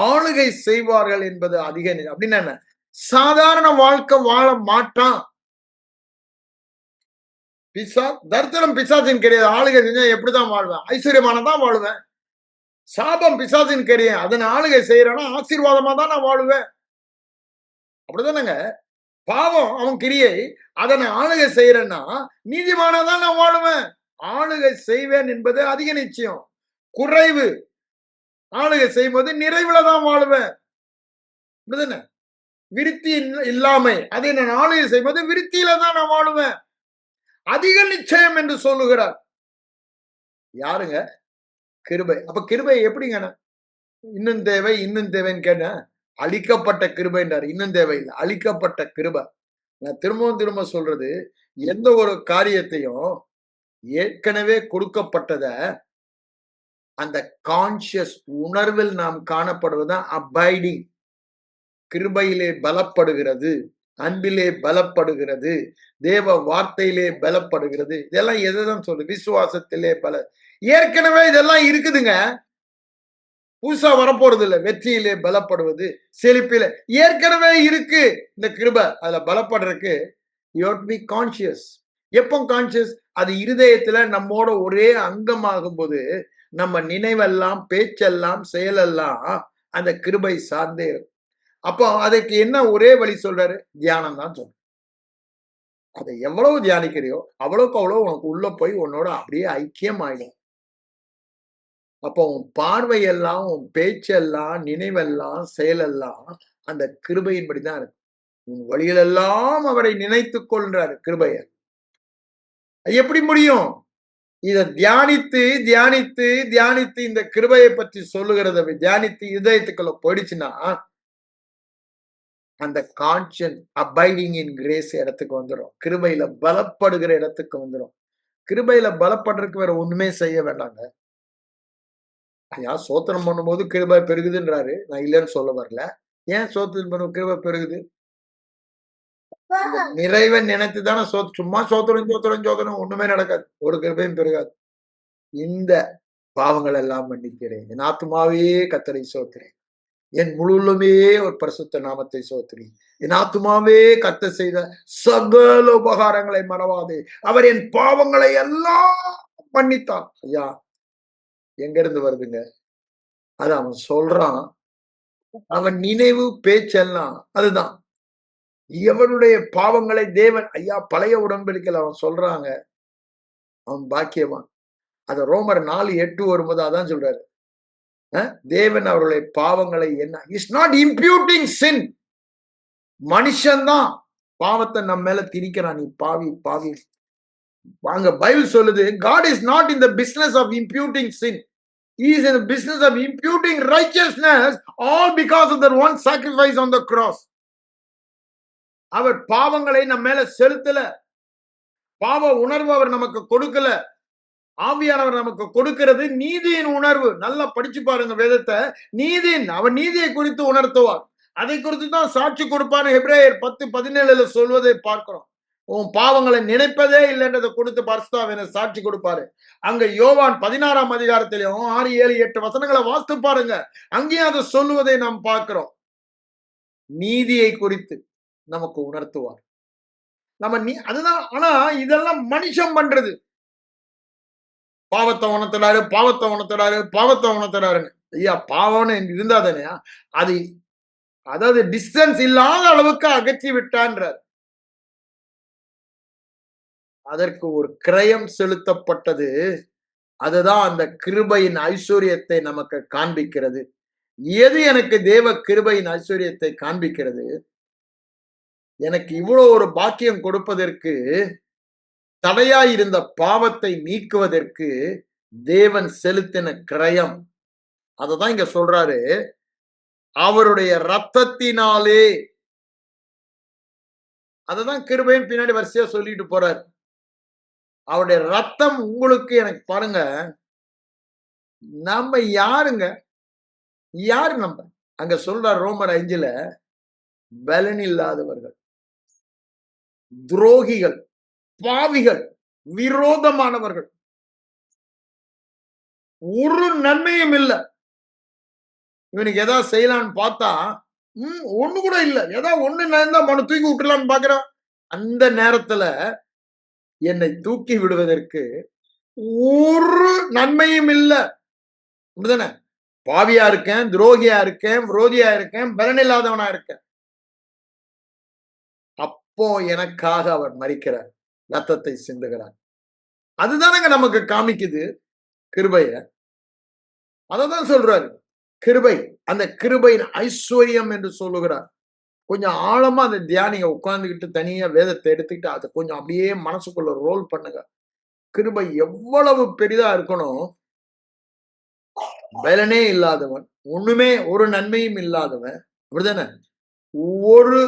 ஆளுகை செய்வார்கள் என்பது அதிக. அப்படின்னா என்ன? சாதாரண வாழ்க்கை வாழ மாட்டான். தரித்திரம் பிசாசின் கிடையாது. ஆளுகை செஞ்சா எப்படிதான் வாழ்வேன்? ஐஸ்வர்யமானதான் வாழுவேன். சாபம் பிசாசின் கிடையாது. அதன் ஆளுகை செய்யறேன்னா ஆசீர்வாதமா தான் நான் வாழுவேன். அப்படிதானங்க? பாவம் அவன் கிரியை, அதனை ஆளுகை செய்யறேன்னா நீதிமானதான் நான் வாழுவேன். ஆளுகை செய்வேன் என்பது அதிக நிச்சயம். குறைவு. ஆளுகை செய்யும்போது நிறைவுல தான் வாழுவேன். அப்படிதானே? விருத்தி இல்லாமை, அதை நான் ஆளுகை செய்யும்போது விருத்தியில தான் நான் வாழுவேன். அதிக நிச்சயம் என்று சொல்லுகிறார். யாருங்க? கிருபை. அப்ப கிருபை எப்படிங்க? இன்னும் தேவை, இன்னும் தேவைன்னு கேட்ட, அழிக்கப்பட்ட கிருபைன்றார். இன்னும் தேவை இல்லை, அழிக்கப்பட்ட கிருபை. நான் திரும்ப சொல்றது, எந்த ஒரு காரியத்தையும் ஏற்கனவே கொடுக்கப்பட்டத அந்த கான்சியஸ் உணர்வில் நாம் காணப்படுவதுதான் அபைடிங். கிருபையிலே பலப்படுகிறது, அன்பிலே பலப்படுகிறது, தேவ வார்த்தையிலே பலப்படுகிறது. இதெல்லாம் எதுதான் சொல்லுது? விசுவாசத்திலே ஏற்கனவே இதெல்லாம் இருக்குதுங்க. புதுசா வரப்போறது இல்லை. வெற்றியிலே பலப்படுவது, செழிப்பில ஏற்கனவே இருக்கு இந்த கிருபை. அதுல பலப்படுறதுக்கு you have to be conscious. எப்போ கான்சியஸ்? அது இருதயத்துல நம்மோட ஒரே அங்கமாகும் போது நம்ம நினைவெல்லாம், பேச்செல்லாம், செயலெல்லாம் அந்த கிருபை சார்ந்தே இருக்கும். அப்போ அதுக்கு என்ன ஒரே வழி சொல்றாரு? தியானம் தான் சொல்ற. அதை எவ்வளவு தியானிக்கிறியோ அவ்வளவுக்கு அவ்வளவு உனக்கு உள்ள போய் உன்னோட அப்படியே ஐக்கியம் ஆயிடும். அப்போ உன் பார்வையெல்லாம், உன் பேச்செல்லாம், நினைவெல்லாம், செயலெல்லாம் அந்த கிருபையின்படிதான் இருக்கு. உன் வழிகளெல்லாம் அவரை நினைத்துக் கொள்றாரு கிருபைய. எப்படி முடியும்? இதை தியானித்து தியானித்து தியானித்து இந்த கிருபையை பற்றி சொல்லுகிறத தியானித்து இதயத்துக்குள்ள போயிடுச்சுன்னா அந்த கான்ஷியஸ் அபைடிங் இன் கிரேஸ் இடத்துக்கு வந்துடும். கிருபையில பலப்படுகிற இடத்துக்கு வந்துடும். கிருபையில பலப்படுறதுக்கு வேற ஒண்ணுமே செய்ய வேண்டாங்க. ஐயா, சோத்திரம் பண்ணும்போது கிருபை பெருகுதுன்றாரு. நான் இல்லைன்னு சொல்ல வரல. ஏன் சோத்திரம் பண்ணும் கிருபை பெருகுது? நிறைவை நினைத்து தானே சும்மா சோத்திரம் ஒண்ணுமே நடக்காது. ஒரு கிருபையும் பெருகாது. இந்த பாவங்கள் எல்லாம் மன்னிக்கிறேன், என் ஆத்துமாவே கர்த்தரை சோத்திரேன், என் முழுமே ஒரு பரிசுத்த நாமத்தை சோத்திரி, என் ஆத்துமாவே கர்த்தர் செய்த சகல உபகாரங்களை மறவாதே, அவர் என் பாவங்களை எல்லாம் மன்னித்தான். ஐயா, எங்க இருந்து வருதுங்க? அது அவன் சொல்றான். அவன் நினைவு பேச்செல்லாம் அதுதான். எவனுடைய பாவங்களை தேவன், ஐயா, பழைய உடன்படிக்கையில் அவன் சொல்றாங்க, அவன் பாக்கியவான். அத ரோமர் 4:8 வரும்போது அதான் சொல்றாரு. தேவன் அவருடைய பாவங்களை என்ன, இஸ் நாட் இம்ப்யூட்டிங் சின். மனுஷன்தான் பாவத்தை நம்ம மேல திணிக்கிறான். நீ பாவி பாவி. வாங்க, பைபிள் சொல்லுது, God is not in the business of imputing sin. He is in the business of imputing righteousness, all because of that one sacrifice on the cross. அவர் பாவங்களை நம்ம மேல செலுத்தல, பாவ உணர்வு அவர் நமக்கு கொடுக்கல. ஆவியானவர் நமக்கு கொடுக்கிறது நீதியின் உணர்வு. நல்லா படிச்சு பாருங்க வேதத்தை. நீதியின், அவர் நீதியை குறித்து உணர்த்துவார். அதை குறித்து தான் சாட்சி கொடுப்பார். எபிரேயர் 10:17 சொல்வதை பார்க்கிறோம். உன் பாவங்களை நினைப்பதே இல்லைன்றதை கொடுத்து பரிசுத்தாவியர் சாட்சி கொடுப்பாரு. அங்க யோவான் 16ஆம் அதிகாரத்திலும் 6, 7, 8 வசனங்களை வாசித்து பாருங்க. அங்கேயும் அதை சொல்லுவதை நாம் பார்க்கிறோம். நீதியை குறித்து நமக்கு உணர்த்துவார். நம்ம அதுதான். ஆனா இதெல்லாம் மனுஷன் பண்றது. பாவத்தை உணர்த்துறாரு, பாவத்தை உணர்த்துறாரு, பாவத்தை உணர்த்துறாருன்னு. ஐயா, பாவம்னு இருந்தா தானே அது, அதாவது டிஸ்டன்ஸ் இல்லாத அளவுக்கு அகற்றி விட்டான்றார். அதற்கு ஒரு கிரயம் செலுத்தப்பட்டது. அதுதான் அந்த கிருபையின் ஐஸ்வர்யத்தை நமக்கு காண்பிக்கிறது. எது எனக்கு தேவ கிருபையின் ஐஸ்வர்யத்தை காண்பிக்கிறது? எனக்கு இவ்வளவு ஒரு பாக்கியம் கொடுப்பதற்கு, தடையாயிருந்த பாவத்தை நீக்குவதற்கு தேவன் செலுத்தின கிரயம். அததான் இங்க சொல்றாரு, அவருடைய ரத்தத்தினாலே. அததான் கிருபையின் பின்னாடி வரிசையா சொல்லிட்டு போறாரு. அவருடைய ரத்தம் உங்களுக்கு எனக்கு. பாருங்க, நம்ம யாருங்க? யாரு நம்ம? அங்க சொல்றார் ரோமர் 5, பலன் இல்லாதவர்கள், துரோகிகள், பாவிகள், விரோதமானவர்கள், ஒரு நன்மையும் இல்ல. இவனுக்கு ஏதாவது செய்யலான்னு பார்த்தா ஒண்ணு கூட இல்ல. ஏதாவது ஒண்ணு நடந்தா மன தூக்கி விட்டுலான்னு பாக்குறான். அந்த நேரத்துல என்னை தூக்கி விடுவதற்கு ஒரு நன்மையும் இல்ல. அப்படிதானே? பாவியா இருக்கேன், துரோகியா இருக்கேன், விரோதியா இருக்கேன், பலன் இல்லாதவனா இருக்கேன். அப்போ எனக்காக அவர் மரிக்கிறார், ரத்தத்தை சிந்துகிறார். அதுதானங்க நமக்கு காமிக்குது கிருபைய. அததான் சொல்றாரு கிருபை. அந்த கிருபையின் ஐஸ்வர்யம் என்று சொல்லுகிறார். கொஞ்சம் ஆழமா அந்த தியானிங்க உட்கார்ந்துக்கிட்டு தனியா வேதத்தை எடுத்துக்கிட்டு அதை கொஞ்சம் அப்படியே மனசுக்குள்ள ரோல் பண்ணுங்க. கிருபை எவ்வளவு பெரிதா இருக்கணும். பலனே இல்லாதவன், ஒண்ணுமே ஒரு நன்மையும் இல்லாதவன், அப்படிதானே? ஒரு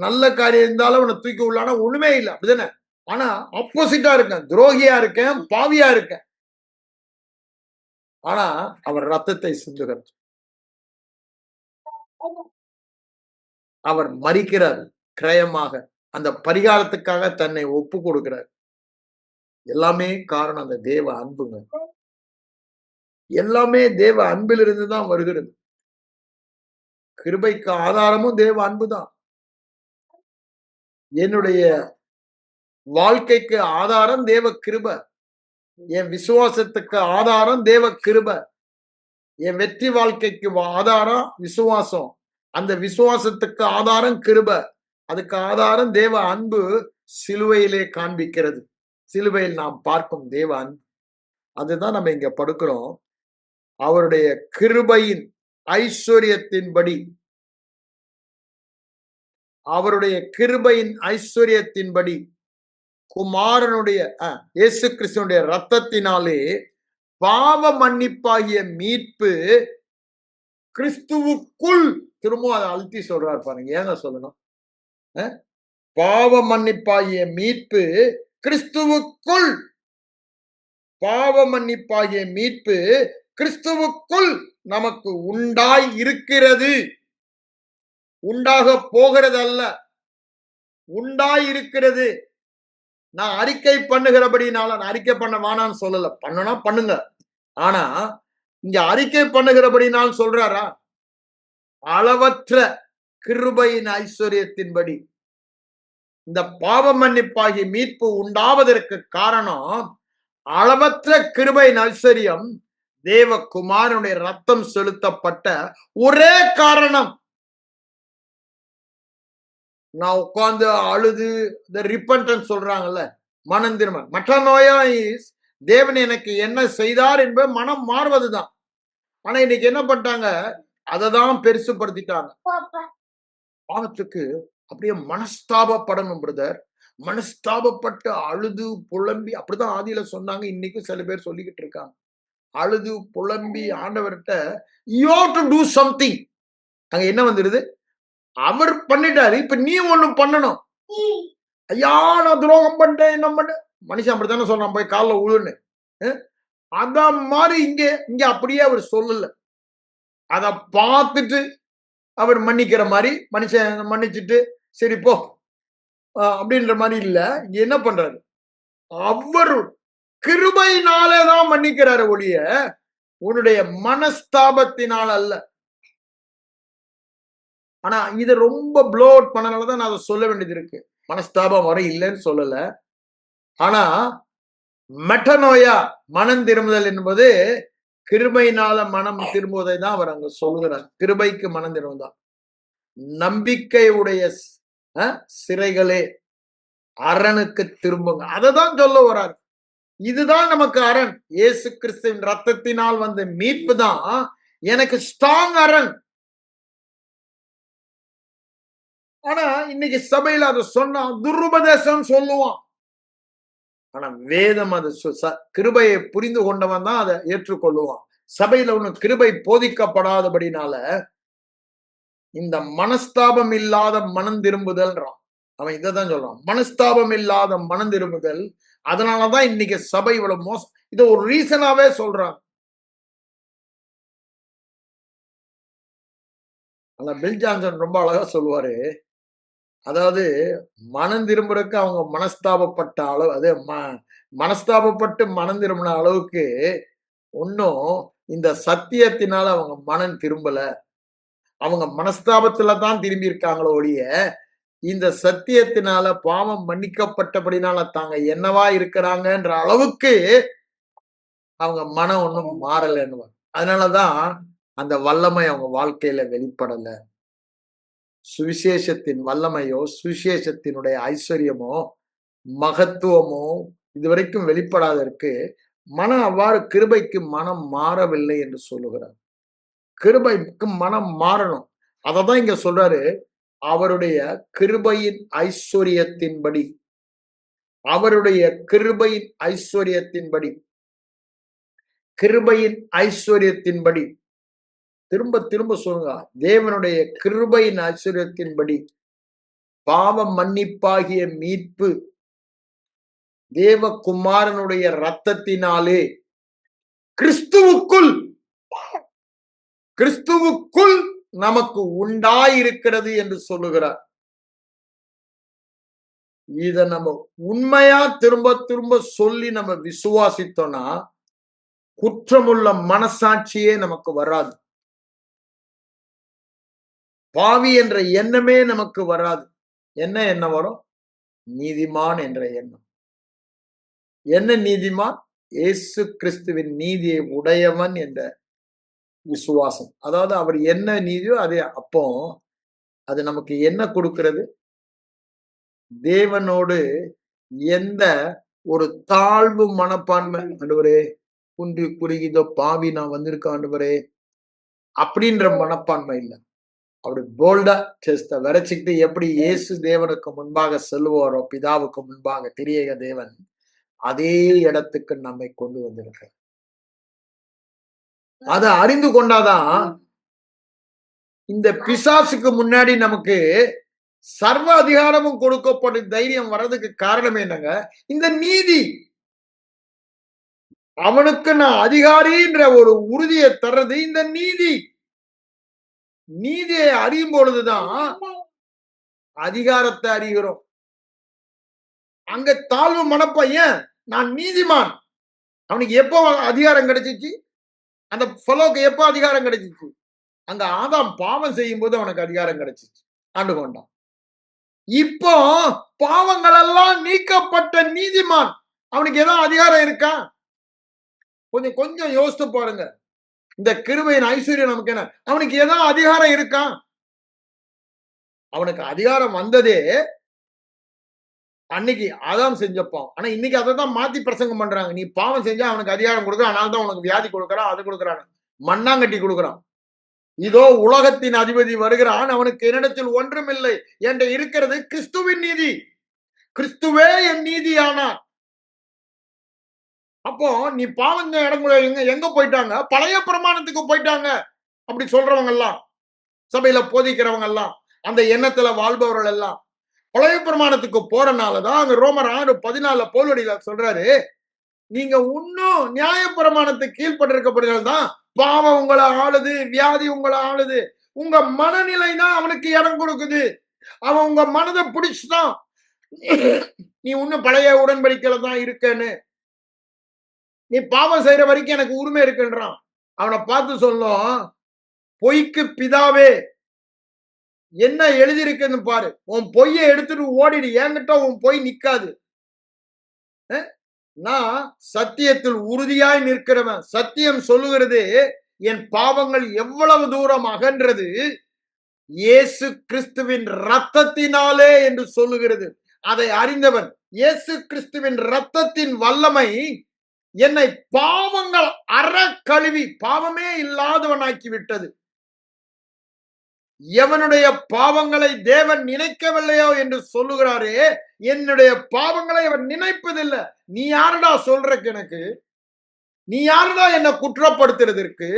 நல்ல காரியம் இருந்தாலும் அவனை தூக்கி உள்ளானா ஒண்ணுமே இல்லை, அப்படிதானே? ஆனா ஆப்போசிட்டா இருக்கேன், துரோகியா இருக்கேன், பாவியா இருக்கேன். ஆனா அவர் ரத்தத்தை சிந்துகிறார், அவர் மரிக்கிறார் கிரயமாக, அந்த பரிகாரத்துக்காக தன்னை ஒப்பு கொடுக்கிறார். எல்லாமே காரணம் அந்த தேவ அன்புங்க. எல்லாமே தேவ அன்பிலிருந்து தான் வருகிறது. கிருபைக்கு ஆதாரமும் தேவ அன்புதான். என்னுடைய வாழ்க்கைக்கு ஆதாரம் தேவ கிருபை. என் விசுவாசத்துக்கு ஆதாரம் தேவ கிருபை. என் வெற்றி வாழ்க்கைக்கு ஆதாரம் விசுவாசம். அந்த விசுவாசத்துக்கு ஆதாரம் கிருபை. அதுக்கு ஆதாரம் தேவ அன்பு சிலுவையிலே காண்பிக்கிறது. சிலுவையில் நாம் பார்க்கும் தேவ அன்பு. அதுதான் நம்ம இங்க படுக்கிறோம். அவருடைய கிருபையின் ஐஸ்வர்யத்தின்படி, அவருடைய கிருபையின் ஐஸ்வர்யத்தின்படி குமாரனுடைய இயேசு கிறிஸ்துனுடைய ரத்தத்தினாலே பாவ மன்னிப்பாகிய மீட்பு கிறிஸ்துவுக்குள். திரும்ப அதை அழுத்தி சொல்றாரு பாருங்க. ஏங்க சொல்லணும்? பாவ மன்னிப்பாகிய மீட்பு கிறிஸ்துவுக்குள். பாவ மன்னிப்பாகிய மீட்பு கிறிஸ்துவுக்குள் நமக்கு உண்டாய் இருக்கிறது. உண்டாக போகிறது அல்ல, உண்டாய் இருக்கிறது. நான் அறிக்கை பண்ணுகிறபடினால, நான் அறிக்கை பண்ண வேணான்னு சொல்லல, பண்ணனா பண்ணுங்க. ஆனா இங்க அறிக்கை பண்ணுகிறபடினால் சொல்றாரா? அளவற்ற கிருபையின் ஐஸ்வர்யத்தின்படி இந்த பாவ மன்னிப்பாகி மீட்பு உண்டாவதற்கு காரணம் அளவற்ற கிருபையின் ஐஸ்வர்யம், தேவகுமாரனுடைய ரத்தம் செலுத்தப்பட்ட ஒரே காரணம். நான் உட்கார்ந்து அழுது இந்த ரிப்பன்டன்ஸ் சொல்றாங்கல்ல, மனம் திரும்ப. மற்ற நோயா தேவன் எனக்கு என்ன செய்தார் என்பது மனம் மாறுவதுதான். ஆனா இன்னைக்கு என்ன பண்ணிட்டாங்க? அதை தான் பெருசுப்படுத்திட்டாங்க. பாவத்துக்கு அப்படியே மனஸ்தாபப்படணும் பிரதர். மனஸ்தாபப்பட்டு அழுது புலம்பி, அப்படிதான் ஆதியில சொன்னாங்க. இன்னைக்கும் சில பேர் சொல்லிக்கிட்டு இருக்காங்க. அழுது புலம்பி ஆண்டவர்கிட்ட you have to do something. அங்க என்ன வந்துடுது, அவர் பண்ணிட்டாரு, இப்ப நீ ஒண்ணு பண்ணணும். ஐயா நான் துரோகம் பண்ணிட்டேன், என்ன பண்ண, மனுஷன் அப்படித்தானே சொல்றான், போய் காலில் உழுன்னு. அத மாதிரி இங்க இங்க அப்படியே அவர் சொல்லல. அத பார்த்துட்டு அவர் மன்னிக்கிற மாதிரி, மனுஷன் மன்னிச்சுட்டு சரி போ அப்படின்ற மாதிரி இல்ல. இங்க என்ன பண்றாரு, அவர் கிருபையினாலே தான் மன்னிக்கிறாரு ஒழிய உன்னுடைய மனஸ்தாபத்தினால் அல்ல. ஆனா இதை ரொம்ப ப்ளோ அவுட் பண்ணனாலதான் நான் அதை சொல்ல வேண்டியது இருக்கு. மனஸ்தாபம் வர இல்லைன்னு சொல்லல. ஆனா மெட்டனோயா மனம் திரும்புதல் என்பது கிருபையினால மனம் திரும்புவதை தான் அவர் அங்க சொல்லுகிறார். கிருபைக்கு மனம் திரும்புதான். நம்பிக்கையுடைய சிறைகளே அரணுக்கு திரும்புங்க, அததான் சொல்ல வர்றார். இதுதான் நமக்கு அரண். இயேசு கிறிஸ்துவின் ரத்தத்தினால் வந்த மீட்பு தான் எனக்கு ஸ்ட்ராங் அரண். ஆனா இன்னைக்கு சபையில அதை சொன்னா துருபதேசம் சொல்லுவான். ஆனா வேதம் அது கிருபையை புரிந்து கொண்டவன் தான் அதை ஏற்றுக்கொள்ளுவான். சபையில ஒண்ணு கிருபை போதிக்கப்படாதபடினால இந்த மனஸ்தாபம் இல்லாத மனம் திரும்புதல்ன்றான். அவன் இதான் சொல்றான், மனஸ்தாபம் இல்லாத மனம் திரும்புதல். அதனாலதான் இன்னைக்கு சபை இவ்வளவு மோசம். இதை ஒரு ரீசனாவே சொல்றான். ஆனா பில் ஜான்சன் ரொம்ப அழகா சொல்லுவாரு. அதாவது மனம் திரும்புறதுக்கு அவங்க மனஸ்தாபப்பட்ட அளவு, அதே மனஸ்தாபப்பட்டு மனம் திரும்பின அளவுக்கு ஒன்னும் இந்த சத்தியத்தினால அவங்க மனம் திரும்பல. அவங்க மனஸ்தாபத்துல தான் திரும்பி இருக்காங்களோ ஒழிய இந்த சத்தியத்தினால பாவம் மன்னிக்கப்பட்டபடினால தாங்க என்னவா இருக்கிறாங்கன்ற அளவுக்கு அவங்க மனம் ஒன்றும் மாறலன்னு. அதனாலதான் அந்த வல்லமை அவங்க வாழ்க்கையில வெளிப்படல. சுவிசேஷத்தின் வல்லமையோ சுவிசேஷத்தினுடைய ஐஸ்வர்யமோ மகத்துவமோ இதுவரைக்கும் வெளிப்படாதற்கு மனம் அவ்வாறு கிருபைக்கு மனம் மாறவில்லை என்று சொல்லுகிறார். கிருபைக்கு மனம் மாறணும். அததான் இங்க சொல்றாரு, அவருடைய கிருபையின் ஐஸ்வர்யத்தின்படி, அவருடைய கிருபையின் ஐஸ்வர்யத்தின்படி, கிருபையின் ஐஸ்வர்யத்தின்படி, திரும்ப திரும்ப சொல்லுங்க, தேவனுடைய கிருபையின் ஐஸ்வர்யத்தின்படி பாவ மன்னிப்பாகிய மீட்பு தேவகுமாரனுடைய ரத்தத்தினாலே கிறிஸ்துவுக்குள் கிறிஸ்துவுக்குள் நமக்கு உண்டாயிருக்கிறது என்று சொல்லுகிறார். இத நம்ம உண்மையா திரும்ப திரும்ப சொல்லி நம்ம விசுவாசித்தோம்னா குற்றமுள்ள மனசாட்சியே நமக்கு வராது. பாவி என்ற எண்ணமே நமக்கு வராது. என்ன எண்ணம் வரும்? நீதிமான் என்ற எண்ணம். என்ன நீதிமான்? இயேசு கிறிஸ்துவின் நீதியை உடையவன் என்ற விசுவாசம். அதாவது அவர் என்ன நீதியோ அதே. அப்போ அது நமக்கு என்ன கொடுக்கிறது? தேவனோடு எந்த ஒரு தாழ்வு மனப்பான்மை, ஆண்டவரே குன்றி குறுகிதோ பாவி நான் வந்திருக்கேன் ஆண்டவரே அப்படின்ற மனப்பான்மை இல்லை. அப்படி போல்டா செஸ்ட வரைச்சிக்கிட்டு எப்படி இயேசு தேவனுக்கு முன்பாக செல்லுவாரோ, பிதாவுக்கு முன்பாக திரியேக தேவன் அதே இடத்துக்கு நம்மை கொண்டு வந்திருக்க. அதை அறிந்து கொண்டாதான் இந்த பிசாசுக்கு முன்னாடி நமக்கு சர்வ அதிகாரமும் கொடுக்கப்படும் தைரியம் வர்றதுக்கு காரணம் என்னங்க? இந்த நீதி. அவனுக்கு நான் அதிகாரின்ற ஒரு உறுதியை தர்றது இந்த நீதி. நீதியை அறியும் பொழுதுதான் அதிகாரத்தை அறிகிறோம். அங்க தாழ்வு மனப்பையன் நான் நீதிமான், அவனுக்கு எப்போ அதிகாரம் கிடைச்சிச்சு? அந்த ஃபெலோக்கு எப்போ அதிகாரம் கிடைச்சிச்சு? அங்க ஆதாம் பாவம் செய்யும் போது அவனுக்கு அதிகாரம் கிடைச்சிச்சு, ஆண்டு கொண்டான். இப்போ பாவங்கள் எல்லாம் நீக்கப்பட்ட நீதிமான், அவனுக்கு ஏதாவது அதிகாரம் இருக்கா? கொஞ்சம் கொஞ்சம் யோசித்து பாருங்க. இந்த கிருபையின் ஐஸ்வர்யம் நமக்கு என்ன? அவனுக்கு ஏதாவது அதிகாரம் இருக்கா? அவனுக்கு அதிகாரம் வந்ததே அன்னைக்கு ஆதாம் செஞ்சப்போ. ஆனா இன்னைக்கு அதை தான் மாத்தி பிரசங்கம் பண்றாங்க. நீ பாவம் செஞ்சா அவனுக்கு அதிகாரம் கொடுக்குறான், அதனால தான் உனக்கு வியாதி கொடுக்குறான், அது கொடுக்குறான், மண்ணாங்கட்டி கொடுக்குறான். இதோ உலகத்தின் அதிபதி வருகிறான், அவனுக்கு என்னிடத்தில் ஒன்றும் இல்லை என்று இருக்கிறது கிறிஸ்துவின் நீதி. கிறிஸ்துவே என் நீதியானார். அப்போ நீ பாவம் இடம் எங்க எங்க போயிட்டாங்க? பழைய பிரமாணத்துக்கு போயிட்டாங்க. அப்படி சொல்றவங்க எல்லாம், சபையில போதிக்கிறவங்க எல்லாம், அந்த எண்ணத்துல வாழ்பவர்கள் எல்லாம் பழைய பிரமாணத்துக்கு போறனாலதான் அங்க ரோமர் 6:14 பவுலடியில சொல்றாரு, நீங்க இன்னும் நியாய பிரமாணத்துக்கு கீழ்ப்பட்டிருக்கப்படுகிறது தான் பாவம் உங்களை ஆளுது, வியாதி உங்களை ஆளுது. உங்க மனநிலை தான் அவனுக்கு இடம் கொடுக்குது. அவன் உங்க மனதை பிடிச்சுதான் நீ இன்னும் பழைய உடன்படிக்கையில தான் இருக்கேன்னு, நீ பாவம் செய்யற வரைக்கும் எனக்கு உரிமை இருக்குன்றான். அவனை பார்த்து சொல்லும், பொய்க்கு பிதாவே என்ன எழுதியிருக்குன்னு பாரு, உன் பொய்யை எடுத்துட்டு ஓடிடு, என்கிட்ட உன் பொய் நிக்காது. நான் சத்தியத்தில் உறுதியாய் நிற்கிறவன். சத்தியம் சொல்லுகிறது என் பாவங்கள் எவ்வளவு தூரம் அகன்றது இயேசு கிறிஸ்துவின் ரத்தத்தினாலே என்று சொல்லுகிறது. அதை அறிந்தவன். இயேசு கிறிஸ்துவின் ரத்தத்தின் வல்லமை என்னை பாவங்கள் அற கழுவி பாவமே இல்லாதவனாக்கி விட்டது. எவனுடைய பாவங்களை தேவன் நினைக்கவில்லையோ என்று சொல்லுகிறாரே, என்னுடைய பாவங்களை அவன் நினைப்பதில்லை. நீ யாருடா சொல்றக்கு எனக்கு? நீ யாருடா என்ன குற்றப்படுத்துறதற்கு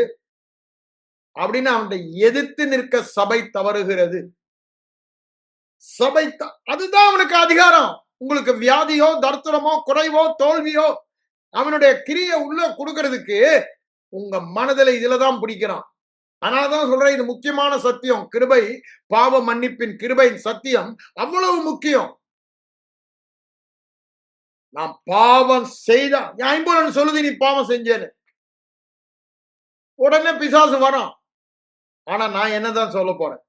அப்படின்னு அவனை எதிர்த்து நிற்க சபை தவறுகிறது. சபை அதுதான் அவனுக்கு அதிகாரம். உங்களுக்கு வியாதியோ, தரித்திரமோ, குறைவோ, தோல்வியோ அவனுடைய கிரியை உள்ள கொடுக்கறதுக்கு உங்க மனதில் இதுலதான் பிடிக்கிறான். அதனாலதான் சொல்றேன், இது முக்கியமான சத்தியம். கிருபை, பாவ மன்னிப்பின் கிருபையின் சத்தியம் அவ்வளவு முக்கியம். நான் பாவம் செய்தா, என் ஐம்புலன் சொல்லுது நீ பாவம் செஞ்சேன்னு, உடனே பிசாசு வரும். ஆனா நான் என்னதான் சொல்ல போறேன்?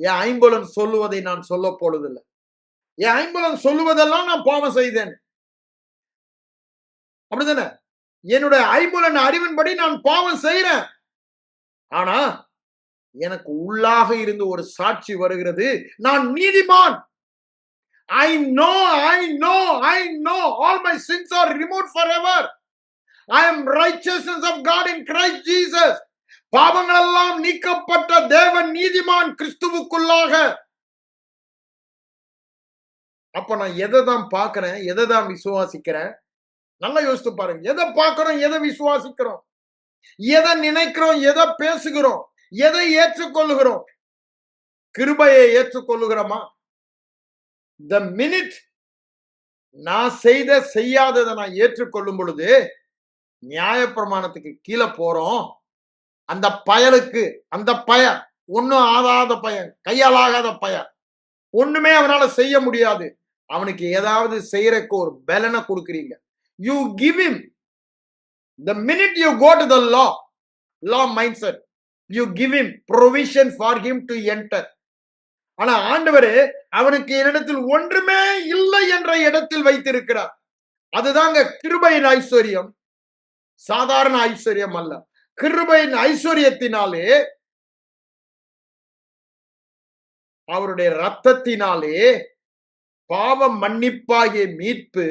என் ஐம்புலன் சொல்லுவதை நான் சொல்ல போவதில்லை. என் ஐம்புலன் சொல்லுவதெல்லாம் நான் பாவம் செய்தேன், அப்படிதானே? என்னுடைய ஐம்புலன் அறிவின்படி நான் பாவம் செய்யறேன். ஆனா எனக்கு உள்ளாக இருந்து ஒரு சாட்சி வருகிறது, நான் நீதிமான். I know all my sins are removed forever. I am righteousness of God in Christ Jesus. பாவங்கள் எல்லாம் நீக்கப்பட்ட தேவன் நீதிமான் கிறிஸ்துவுக்குள்ளாக. அப்ப நான் எதை தான் பார்க்கிறேன், எதை தான் விசுவாசிக்கிறேன்? நல்லா யோசித்து பாருங்க. எதை பார்க்கிறோம், எதை விசுவாசிக்கிறோம், எதை நினைக்கிறோம், எதை பேசுகிறோம், எதை ஏற்றுக்கொள்ளுகிறோம்? கிருபையை ஏற்றுக்கொள்ளுகிறோமா? the minute நான் செய்யாததை நான் ஏற்றுக்கொள்ளும் பொழுது நியாயப்பிரமாணத்துக்கு கீழே போறோம். அந்த பயலுக்கு, அந்த பையன் ஒன்னும் ஆகாத பையன், கையால் ஆகாத பையன், ஒண்ணுமே அவனால செய்ய முடியாது. அவனுக்கு ஏதாவது செய்யறதுக்கு ஒரு பலனை கொடுக்குறீங்க. you give him, the minute you go to the law mindset, you give him provision for him to enter. ஆனா ஆண்டவர் அவனுக்கு என்னிடத்தில் ஒன்றுமே இல்லை என்ற இடத்தில் வைத்திருக்கிறார். அதுதாங்க கிருபையின் ஐஸ்வர்யம். சாதாரண ஐஸ்வர்யம் அல்ல. கிருபையின் ஐஸ்வர்யத்தினாலே, அவருடைய ரத்தத்தினாலே பாவ மன்னிப்பாகிய மீட்பு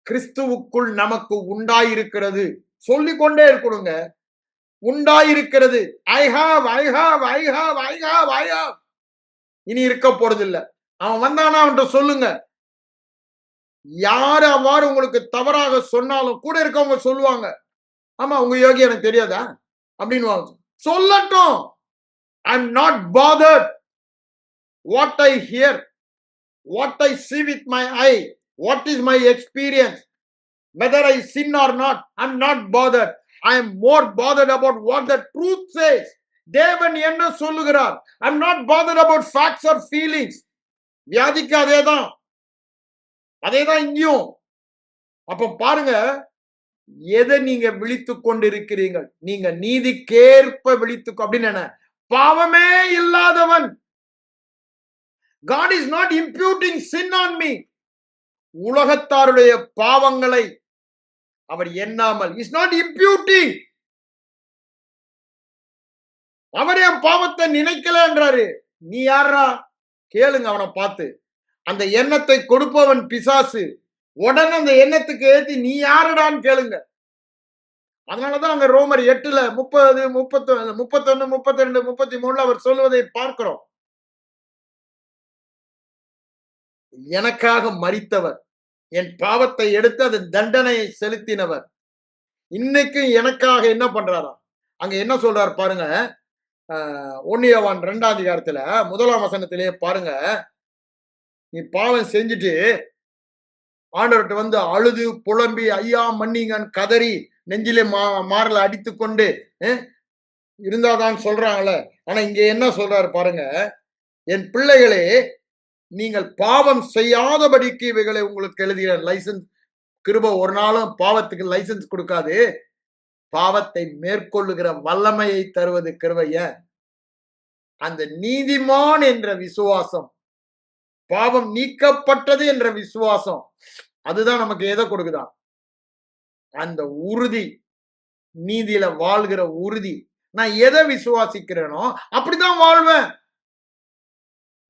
கிறிஸ்துவுக்குள் நமக்கு உண்டாயிருக்கிறது. சொல்லிக்கொண்டே இருக்கணுங்க. உண்டாயிருக்கிறது. I have. இனி இருக்க போறது இல்ல. அவன் வந்தானா அவன்கிட்ட சொல்லுங்க. யாரு அவ்வாறு உங்களுக்கு தவறாக சொன்னாலும் கூட இருக்கவங்க சொல்லுவாங்க, ஆமா உங்க யோகி எனக்கு தெரியாதா அப்படின்னு சொல்லட்டும். I am not bothered what I hear, what I see with my eye, what is my experience, whether I sin or not. I'm not bothered. I am more bothered about what the truth says. தேவன் என்ன சொல்லுகிறார்? I'm not bothered about facts or feelings. வியாதிக்கு அதேதான் இங்கேயும். அப்ப பாருங்க, எதை நீங்க விழித்துக் கொண்டிருக்கிறீர்கள்? நீங்க நீதிக்கேற்ப விழித்துக் அப்படின்னு என்ன? பாவமே இல்லாதவன். God is not imputing sin on me. உலகத்தாருடைய பாவங்களை அவர் எண்ணாமல், is not imputing. அவர் என் பாவத்தை நினைக்கல என்றாரு. நீ யாரா கேளுங்க அவனை பார்த்து. அந்த எண்ணத்தை கொடுப்பவன் பிசாசு. உடனே அந்த எண்ணத்துக்கு ஏத்தி நீ யாருடான்னு கேளுங்க. அதனாலதான் அங்க ரோமர் 8:30, 30, 31, 32, 33 அவர் சொல்வதை பார்க்கிறோம். எனக்காக மரித்தவர், என் பாவத்தை எடுத்து அதன் தண்டனையை செலுத்தினவர் இன்னைக்கு எனக்காக என்ன பண்றாராம்? அங்க என்ன சொல்றாரு பாருங்க. 1 யோவான் 2ஆம் அதிகாரத்துல 1ஆம் வசனத்திலேயே பாருங்க. நீ பாவம் செஞ்சுட்டு ஆண்டவர்கிட்ட வந்து அழுது புலம்பி ஐயா மன்னிங்கன்னு கதறி நெஞ்சிலே மாறல அடித்து கொண்டு இருந்தாதான் சொல்றாங்கல்ல. ஆனா இங்க என்ன சொல்றாரு பாருங்க. என் பிள்ளைகளே, நீங்கள் பாவம் செய்யாதபடிக்கு இவைகளை உங்களுக்கு எழுதுகிற லைசன்ஸ். கிருபை ஒரு நாளும் பாவத்துக்கு லைசன்ஸ் கொடுக்காது. பாவத்தை மேற்கொள்ளுகிற வல்லமையை தருவது கிருபைய. அந்த நீதிமான் என்ற விசுவாசம், பாவம் நீக்கப்பட்டது என்ற விசுவாசம், அதுதான் நமக்கு எதை கொடுக்குதான்? அந்த உறுதி, நீதியில வாழ்கிற உறுதி. நான் எதை விசுவாசிக்கிறேனோ அப்படிதான் வாழ்வேன்.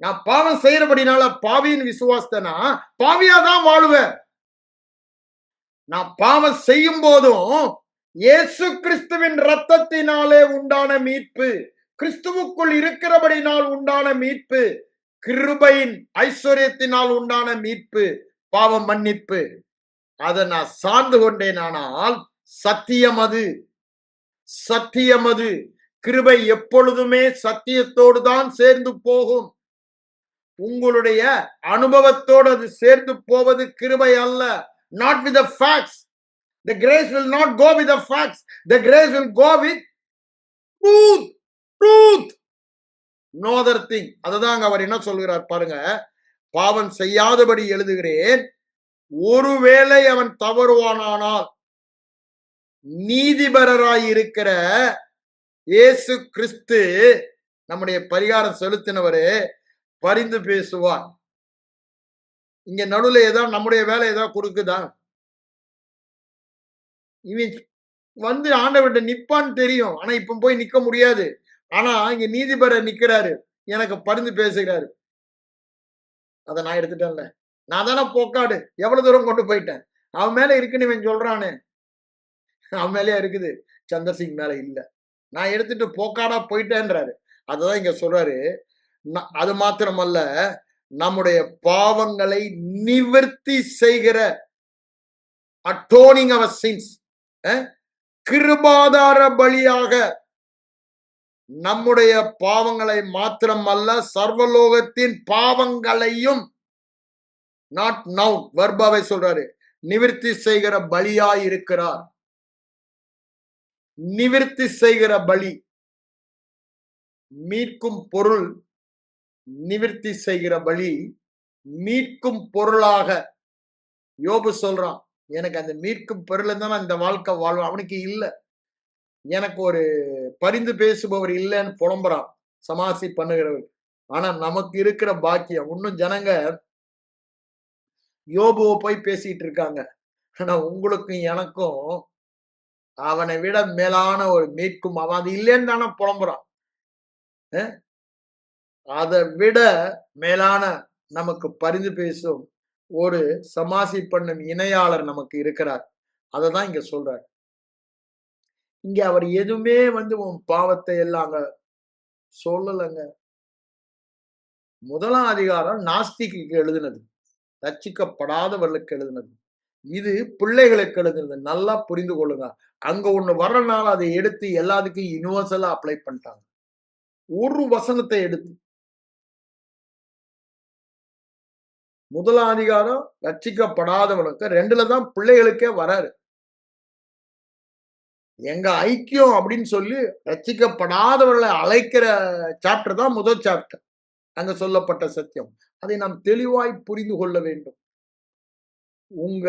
நான் பாவம் செய்யறபடினால பாவியின் விசுவாசத்தனா பாவியா தான் வாழுவேன். நான் பாவம் செய்யும் போதும் இயேசு கிறிஸ்துவின் ரத்தத்தினாலே உண்டான மீட்பு, கிறிஸ்துவுக்குள் இருக்கிறபடினால் உண்டான மீட்பு, கிருபையின் ஐஸ்வர்யத்தினால் உண்டான மீட்பு, பாவம் மன்னிப்பு, அதை நான் சார்ந்து கொண்டேனானால் சத்தியம் அது. சத்தியம் அது. கிருபை எப்பொழுதுமே சத்தியத்தோடு தான் சேர்ந்து போகும். உங்களுடைய அனுபவத்தோடு அது சேர்ந்து போவது கிருபை அல்ல. Not with the facts. The grace will not go with the facts. The grace will go with truth. Truth. No other thing. அதுதான் அவர் என்ன சொல்கிறார் பாருங்க. பாவம் செய்யாதபடி எழுதுகிறேன். ஒருவேளை அவன் தவறுவானானால் நீதிபரராய் இருக்கிற இயேசு கிறிஸ்து நம்முடைய பரிகாரம் செலுத்தினவரு பரிந்து பேசுவார். இங்க நடுவில் ஏதாவது நம்முடைய வேலை ஏதாவது கொடுக்குதா? இவன் வந்து ஆண்டவர்கிட்ட நிப்பான்னு தெரியும். ஆனா இப்ப போய் நிக்க முடியாது. ஆனா இங்க நீதிபரர் நிக்கிறாரு, எனக்கு பரிந்து பேசுகிறாரு. அதை நான் எடுத்துட்டேன்ல. நான் தானே போக்காடு, எவ்வளவு தூரம் கொண்டு போயிட்டேன். அவன் மேல இருக்குன்னு இவன் சொல்றானே, அவன் மேலேயே இருக்குது, சந்திரசிங் மேல இல்ல. நான் எடுத்துட்டு போக்காடா போயிட்டேன்றாரு. அதுதான் இங்க சொல்றாரு. அது மாத்திரமல்ல, நம்முடைய பாவங்களை நிவர்த்தி செய்கிற அட்டோனிங் அவர் சின்ஸ், கிருபாதார பலியாக நம்முடைய பாவங்களை மாத்திரம் அல்ல, சர்வலோகத்தின் பாவங்களையும், நாட் நவுன் வர்பாவை சொல்றாரு, நிவர்த்தி செய்கிற பலியாய் இருக்கிறார். நிவர்த்தி செய்கிற பலி, மீட்கும் பொருள், நிவர்த்தி செய்கிற பலி, மீட்கும் பொருளாக. யோபு சொல்றான், எனக்கு அந்த மீட்கும் பொருள் தான் இந்த வாழ்க்கை வாழ்வான். அவனுக்கு இல்ல, எனக்கு ஒரு பரிந்து பேசுபவர் இல்லைன்னு புலம்புறான், சமாசி பண்ணுகிறவர். ஆனா நமக்கு இருக்கிற பாக்கியம், இன்னும் ஜனங்க யோபுவை போய் பேசிட்டு இருக்காங்க. ஆனா உங்களுக்கும் எனக்கும் அவனை விட மேலான ஒரு மீட்கும் அவன் அது இல்லைன்னு தானே புலம்புறான். அதை விட மேலான நமக்கு பரிந்து பேசும் ஒரு சமாசி பண்ணும் இணையாளர் நமக்கு இருக்கிறார். அததான் இங்க சொல்றார். இங்க அவர் எதுவுமே வந்து உன் பாவத்தை எல்லாம் அங்க சொல்லலைங்க. 1ஆம் அதிகாரம் நாஸ்திக்கு எழுதினது, ரட்சிக்கப்படாதவர்களுக்கு எழுதினது. இது பிள்ளைகளுக்கு எழுதுனது. நல்லா புரிந்து கொள்ளுங்க. அங்க ஒண்ணு வர்றனால அதை எடுத்து எல்லாத்துக்கும் யூனிவர்சலா அப்ளை பண்ணிட்டாங்க. ஒரு வசனத்தை எடுத்து 1ஆம் அதிகாரம் ரட்சிக்கப்படாதவனுக்கு 2ல தான் பிள்ளைகளுக்கே வராரு. எங்க ஐக்கியம் அப்படின்னு சொல்லி ரட்சிக்கப்படாதவர்களை அழைக்கிற சாப்டர் தான் முதல் சாப்டர். அங்க சொல்லப்பட்ட சத்தியம், அதை நாம் தெளிவாய் புரிந்து கொள்ள வேண்டும். உங்க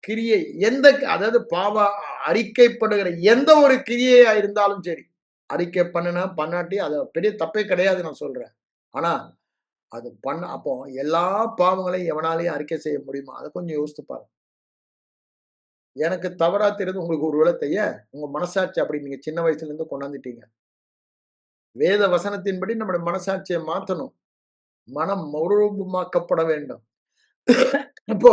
கிரியை எந்த, அதாவது பாவ அறிக்கைப்படுகிற எந்த ஒரு கிரியையா இருந்தாலும் சரி, அறிக்கை பண்ணனா பண்ணாட்டி அது பெரிய தப்பே கிடையாது நான் சொல்றேன். ஆனா அது பண்ண, அப்போ எல்லா பாவங்களையும் எவனாலையும் அறிக்கை செய்ய முடியுமா? அதை கொஞ்சம் யோசித்து பாருங்க. எனக்கு தவறா தெரியுது, உங்களுக்கு ஒரு வேளை செய்ய உங்க மனசாட்சி அப்படி நீங்க சின்ன வயசுல இருந்து கொண்டாந்துட்டீங்க. வேத வசனத்தின்படி நம்முடைய மனசாட்சியை மாற்றணும். மனம் மறுரூபமாக்கப்பட வேண்டும். இப்போ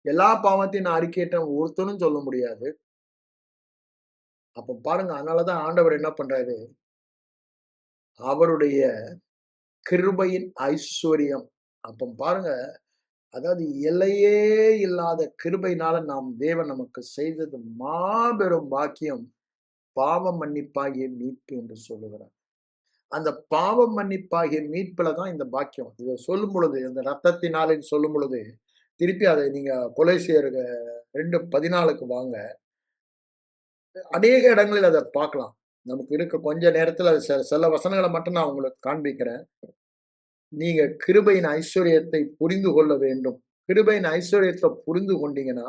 எல்லா பாவத்தையும் நான் அறிக்கையிட்டேன் ஒருத்தனும் சொல்ல முடியாது. அப்ப பாருங்க, அதனாலதான் ஆண்டவர் என்ன பண்றாரு, அவருடைய கிருபையின் ஐஸ்வர்யம். அப்ப பாருங்க, அதாவது எல்லையே இல்லாத கிருபையினால தேவன் நமக்கு செய்தது மாபெரும் பாக்கியம், பாவ மன்னிப்பாகிய மீட்பு என்று சொல்லுகிறார். அந்த பாவ மன்னிப்பாகிய மீட்புல தான் இந்த பாக்கியம். இதை சொல்லும் பொழுது, இந்த ரத்தத்தினாலே சொல்லும் பொழுது, திருப்பி அதை நீங்க கொலோசியர் 2:14க்கு வாங்க. அநேக இடங்களில் அதை பார்க்கலாம். நமக்கு இருக்க கொஞ்ச நேரத்துல சில வசனங்களை மட்டும் நான் உங்களுக்கு காண்பிக்கிறேன். நீங்க கிருபையின் ஐஸ்வர்யத்தை புரிந்து கொள்ள வேண்டும். கிருபையின் ஐஸ்வர்யத்தை புரிந்து கொண்டீங்கன்னா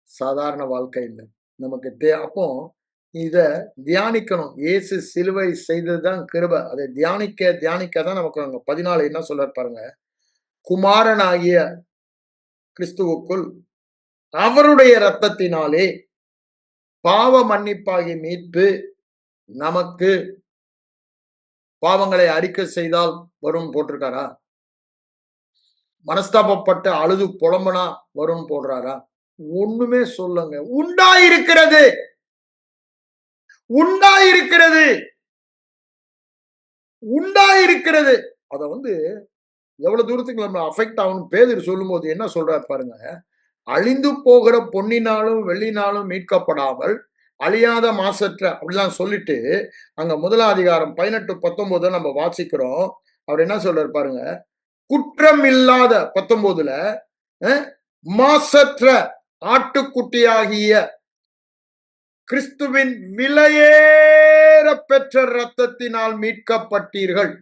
சாதாரண வாழ்க்கை இல்லை நமக்கு. அப்போ இத தியானிக்கணும். இயேசு சிலுவை செய்ததுதான் கிருபை. அதை தியானிக்க தான் நமக்கு 14 என்ன சொல்றாரு பாருங்க. குமாரனாகிய கிறிஸ்துவுக்குள் அவருடைய இரத்தத்தினாலே பாவ மன்னிப்பாகிய மீட்பு நமக்கு, பாவங்களை அறிக்கை செய்தால் வரும் போட்டிருக்காரா? மனஸ்தாபப்பட்டு அழுது புலம்பனா வரும் போடுறாரா? ஒண்ணுமே சொல்லுங்க. உண்டாயிருக்கிறது உண்டாயிருக்கிறது உண்டாயிருக்கிறது. அத எவ்வளவு தூரத்துக்கு நம்ம அஃபெக்ட் ஆகணும் பேதுரு சொல்லும் போது என்ன சொல்றாரு பாருங்க. அழிந்து போகிற பொன்னினாலும் வெள்ளினாலும் மீட்கப்படாமல் அழியாத மாசற்ற அப்படிலாம் சொல்லிட்டு அங்க 1ஆம் அதிகாரம் 18-19 நம்ம வாசிக்கிறோம். அவர் என்ன சொல்றாரு பாருங்க. குற்றம் இல்லாத 19ல மாசற்ற ஆட்டுக்குட்டியாகிய கிறிஸ்துவின் விலையேற பெற்ற இரத்தத்தினால் மீட்கப்பட்டீர்கள்.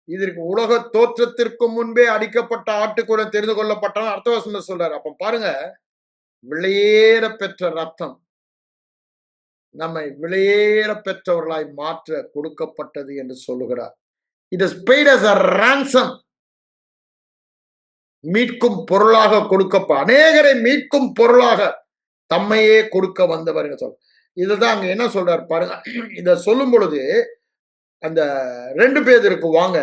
இதற்கு உலக தோற்றத்திற்கு முன்பே அடிக்கப்பட்ட ஆட்டுக்குள்ள தெரிந்து கொள்ளப்பட்டவன் அர்த்தவசனம் சொல்றாரு. அப்ப பாருங்க, விலையேற பெற்ற ரத்தம் நம்மை விலையேற பெற்றவர்களாய் மாற்ற கொடுக்கப்பட்டது என்று சொல்லுகிறார். It is paid as a ransom. மீட்கும் பொருளாக அநேகரை மீட்கும் பொருளாக தம்மையே கொடுக்க வந்தவர் சொல்ல. இதுதான் அங்க என்ன சொல்றாரு பாருங்க. இத சொல்லும் பொழுது அந்த 2 பேருக்கு வாங்க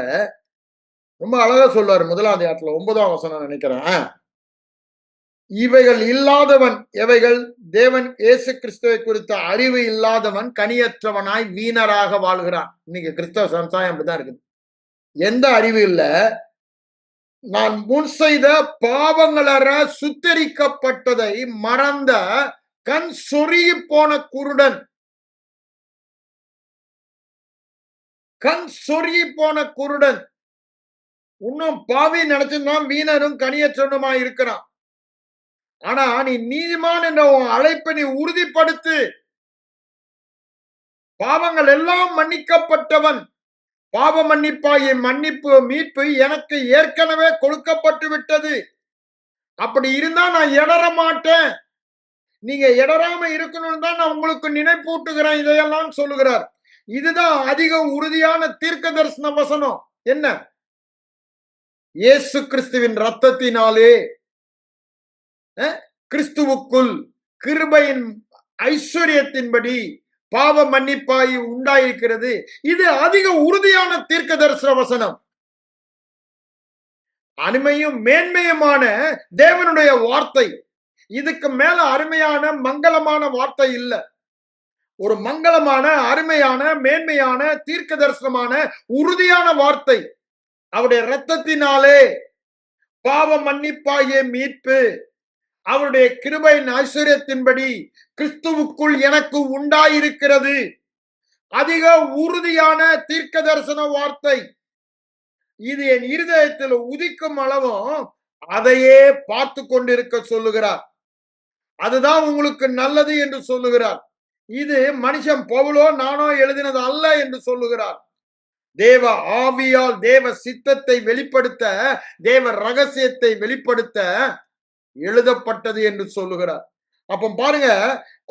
ரொம்ப அழகா சொல்றாரு. 1ஆம் அதிகாரத்துல 9ஆம் வசனம் நினைக்கிறேன். இவைகள் இல்லாதவன் எவைகள்? தேவன் இயேசு கிறிஸ்துவை குறித்த அறிவு இல்லாதவன் கனியற்றவனாய் வீணராக வாழ்கிறான். இன்னைக்கு கிறிஸ்தவ சமுதாயம் அப்படிதான் இருக்குது. எந்த அறிவு இல்ல. நான் முன் செய்த பாவங்களற சுத்தரிக்கப்பட்டதை மறந்த கண் சொருகி போன குருடன். கண் சொருகி போன குருடன் இன்னும் பாவி நினைச்சுதான் வீணரும் கனியற்றவனுமாய் இருக்கிறான். ஆனா நீ நீதிமான் என்ற அழைப்பை நீ உறுதிப்படுத்து. பாவங்கள் எல்லாம் மன்னிக்கப்பட்டவன். பாவ மன்னிப்பாகிய மீட்பு எனக்கு ஏற்கனவே கொடுக்கப்பட்டு விட்டது. அப்படி இருந்தா நான் இடற மாட்டேன். நீங்க இடராம இருக்கணும்னு தான் நான் உங்களுக்கு நினைப்பூட்டுகிறேன். இதையெல்லாம் சொல்லுகிறார். இதுதான் அதிக உறுதியான தீர்க்க தரிசன வசனம். என்ன? இயேசு கிறிஸ்துவின் ரத்தத்தினாலே கிறிஸ்துவுக்குள் கிருபையின் ஐஸ்வர்யத்தின்படி பாவ மன்னிப்பாய் உண்டாயிருக்கிறது. இது அதிக உறுதியான தீர்க்க தரிசன வசனம். அருமையும் மேன்மையுமான தேவனுடைய வார்த்தை. இதுக்கு மேல அருமையான மங்களமான வார்த்தை இல்ல. ஒரு மங்களமான அருமையான மேன்மையான தீர்க்க தரிசனமான உறுதியான வார்த்தை. அவருடைய இரத்தத்தினாலே பாவ மன்னிப்பாகிய மீட்பு அவருடைய கிருபையின் ஐஸ்வர்யத்தின்படி கிறிஸ்துவுக்குள் எனக்கு உண்டாயிருக்கிறது. அதிக உறுதியான தீர்க்க தரிசன வார்த்தை. இது என் இருதயத்தில் உதிக்கும் அளவும் அதையே பார்த்து கொண்டிருக்க சொல்லுகிறார். அதுதான் உங்களுக்கு நல்லது என்று சொல்லுகிறார். இது மனுஷன் பவுலோ நானோ எழுதினது அல்ல என்று சொல்லுகிறார். தேவ ஆவியால் தேவ சித்தத்தை வெளிப்படுத்த, தேவ ரகசியத்தை வெளிப்படுத்த எழுதப்பட்டது என்று சொல்லுகிறார். அப்ப பாருங்க,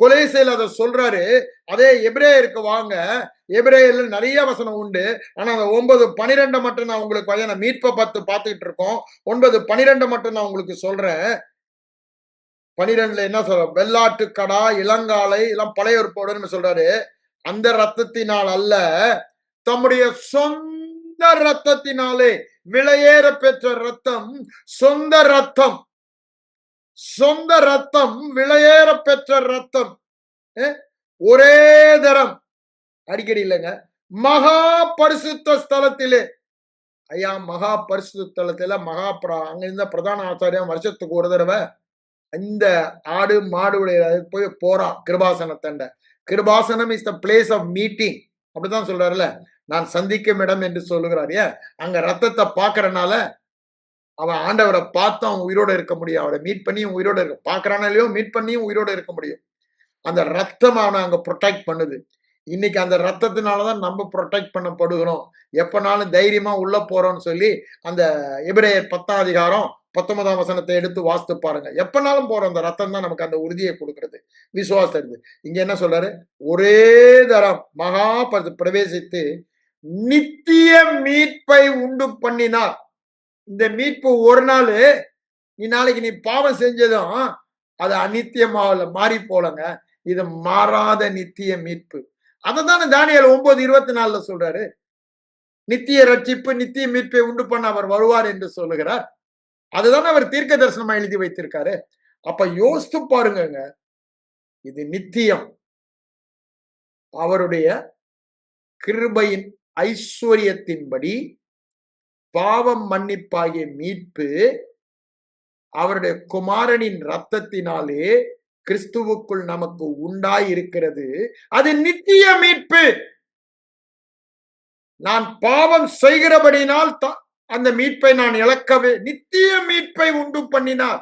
கொலோசையில் அதை சொல்றாரு. அதே எபிரேயருக்கு வாங்க. எபிரேயர்ல நிறைய வசனம் உண்டு. ஆனா அந்த 9:12 மட்டும் நான் உங்களுக்கு மீட்பை பார்த்துக்கிட்டு இருக்கோம். 9:12 மட்டும் நான் உங்களுக்கு சொல்றேன். 12ல என்ன சொல்ற? வெள்ளாட்டு கடா இளங்காலை எல்லாம் பழைய ஏற்பாடுன்னு சொல்றாரு. அந்த ரத்தத்தினால் அல்ல, தம்முடைய சொந்த ரத்தத்தினாலே விலையேற பெற்ற ரத்தம். சொந்த ரத்தம், சொந்த ரத்தம், விலையேற பெற்ற ரத்தம். ஒரே தரம், அடிக்கடி இல்லைங்க, மகா பரிசுத்த ஸ்தலத்திலே ஐயா மகா பரிசுத்த தலத்துல அங்க இருந்த பிரதான ஆச்சாரியம் வருஷத்துக்கு ஒரு தடவை இந்த ஆடு மாடுடைய போய் போறான் கிருபாசனத்தண்ட. கிருபாசனம் is the place of meeting அப்படிதான் சொல்றாருல. நான் சந்திக்கும் இடம் என்று சொல்லுகிறார். ஏன் அங்க ரத்தத்தை பாக்குறனால அவன் ஆண்டவரை பார்த்து அவன் உயிரோட இருக்க முடியும். அவரை மீட் பண்ணியும் உயிரோட இருக்க பாக்குறானோ இல்லையோ மீட் பண்ணியும் உயிரோட இருக்க முடியும். அந்த ரத்தம் அவனை அங்க ப்ரொடெக்ட் பண்ணுது. இன்னைக்கு அந்த ரத்தத்தினாலதான் நம்ம ப்ரொடெக்ட் பண்ணப்படுகிறோம். எப்பனாலும் தைரியமா உள்ள போறோம்னு சொல்லி அந்த எபிரேயர் 10ஆம் அதிகாரம் 19ஆம் வசனத்தை எடுத்து வாசித்து பாருங்க. எப்பனாலும் போறோம். அந்த ரத்தம் தான் நமக்கு அந்த உறுதியை கொடுக்கிறது, விசுவாசம். இங்க என்ன சொல்றாரு? ஒரே தரம் மகா பிரவேசித்து நித்திய மீட்பை உண்டு பண்ணினார். இந்த மீட்பு ஒரு நாள், நாளைக்கு நீ பாவம் செஞ்சதும் அது அநித்தியமாவல மாறி போலங்க. இது மாறாத நித்திய மீட்பு. அததானே தானியேல் 9:24 சொல்றாரு. நித்திய ரட்சிப்பு நித்திய மீட்பை உண்டு பண்ண அவர் வருவார் என்று சொல்லுகிறார். அதுதான் அவர் தீர்க்க தரிசனமா எழுதி வைத்திருக்காரு. அப்ப யோசித்து பாருங்க, இது நித்தியம். அவருடைய கிருபையின் ஐஸ்வர்யத்தின்படி பாவம் மன்னிப்பாகிய மீட்பு அவருடைய குமாரனின் ரத்தத்தினாலே கிறிஸ்துவுக்குள் நமக்கு உண்டாய் இருக்கிறது. அது நித்திய மீட்பு. நான் பாவம் செய்கிறபடினால் அந்த மீட்பை நான் இழக்கவே நித்திய மீட்பை உண்டு பண்ணினார்.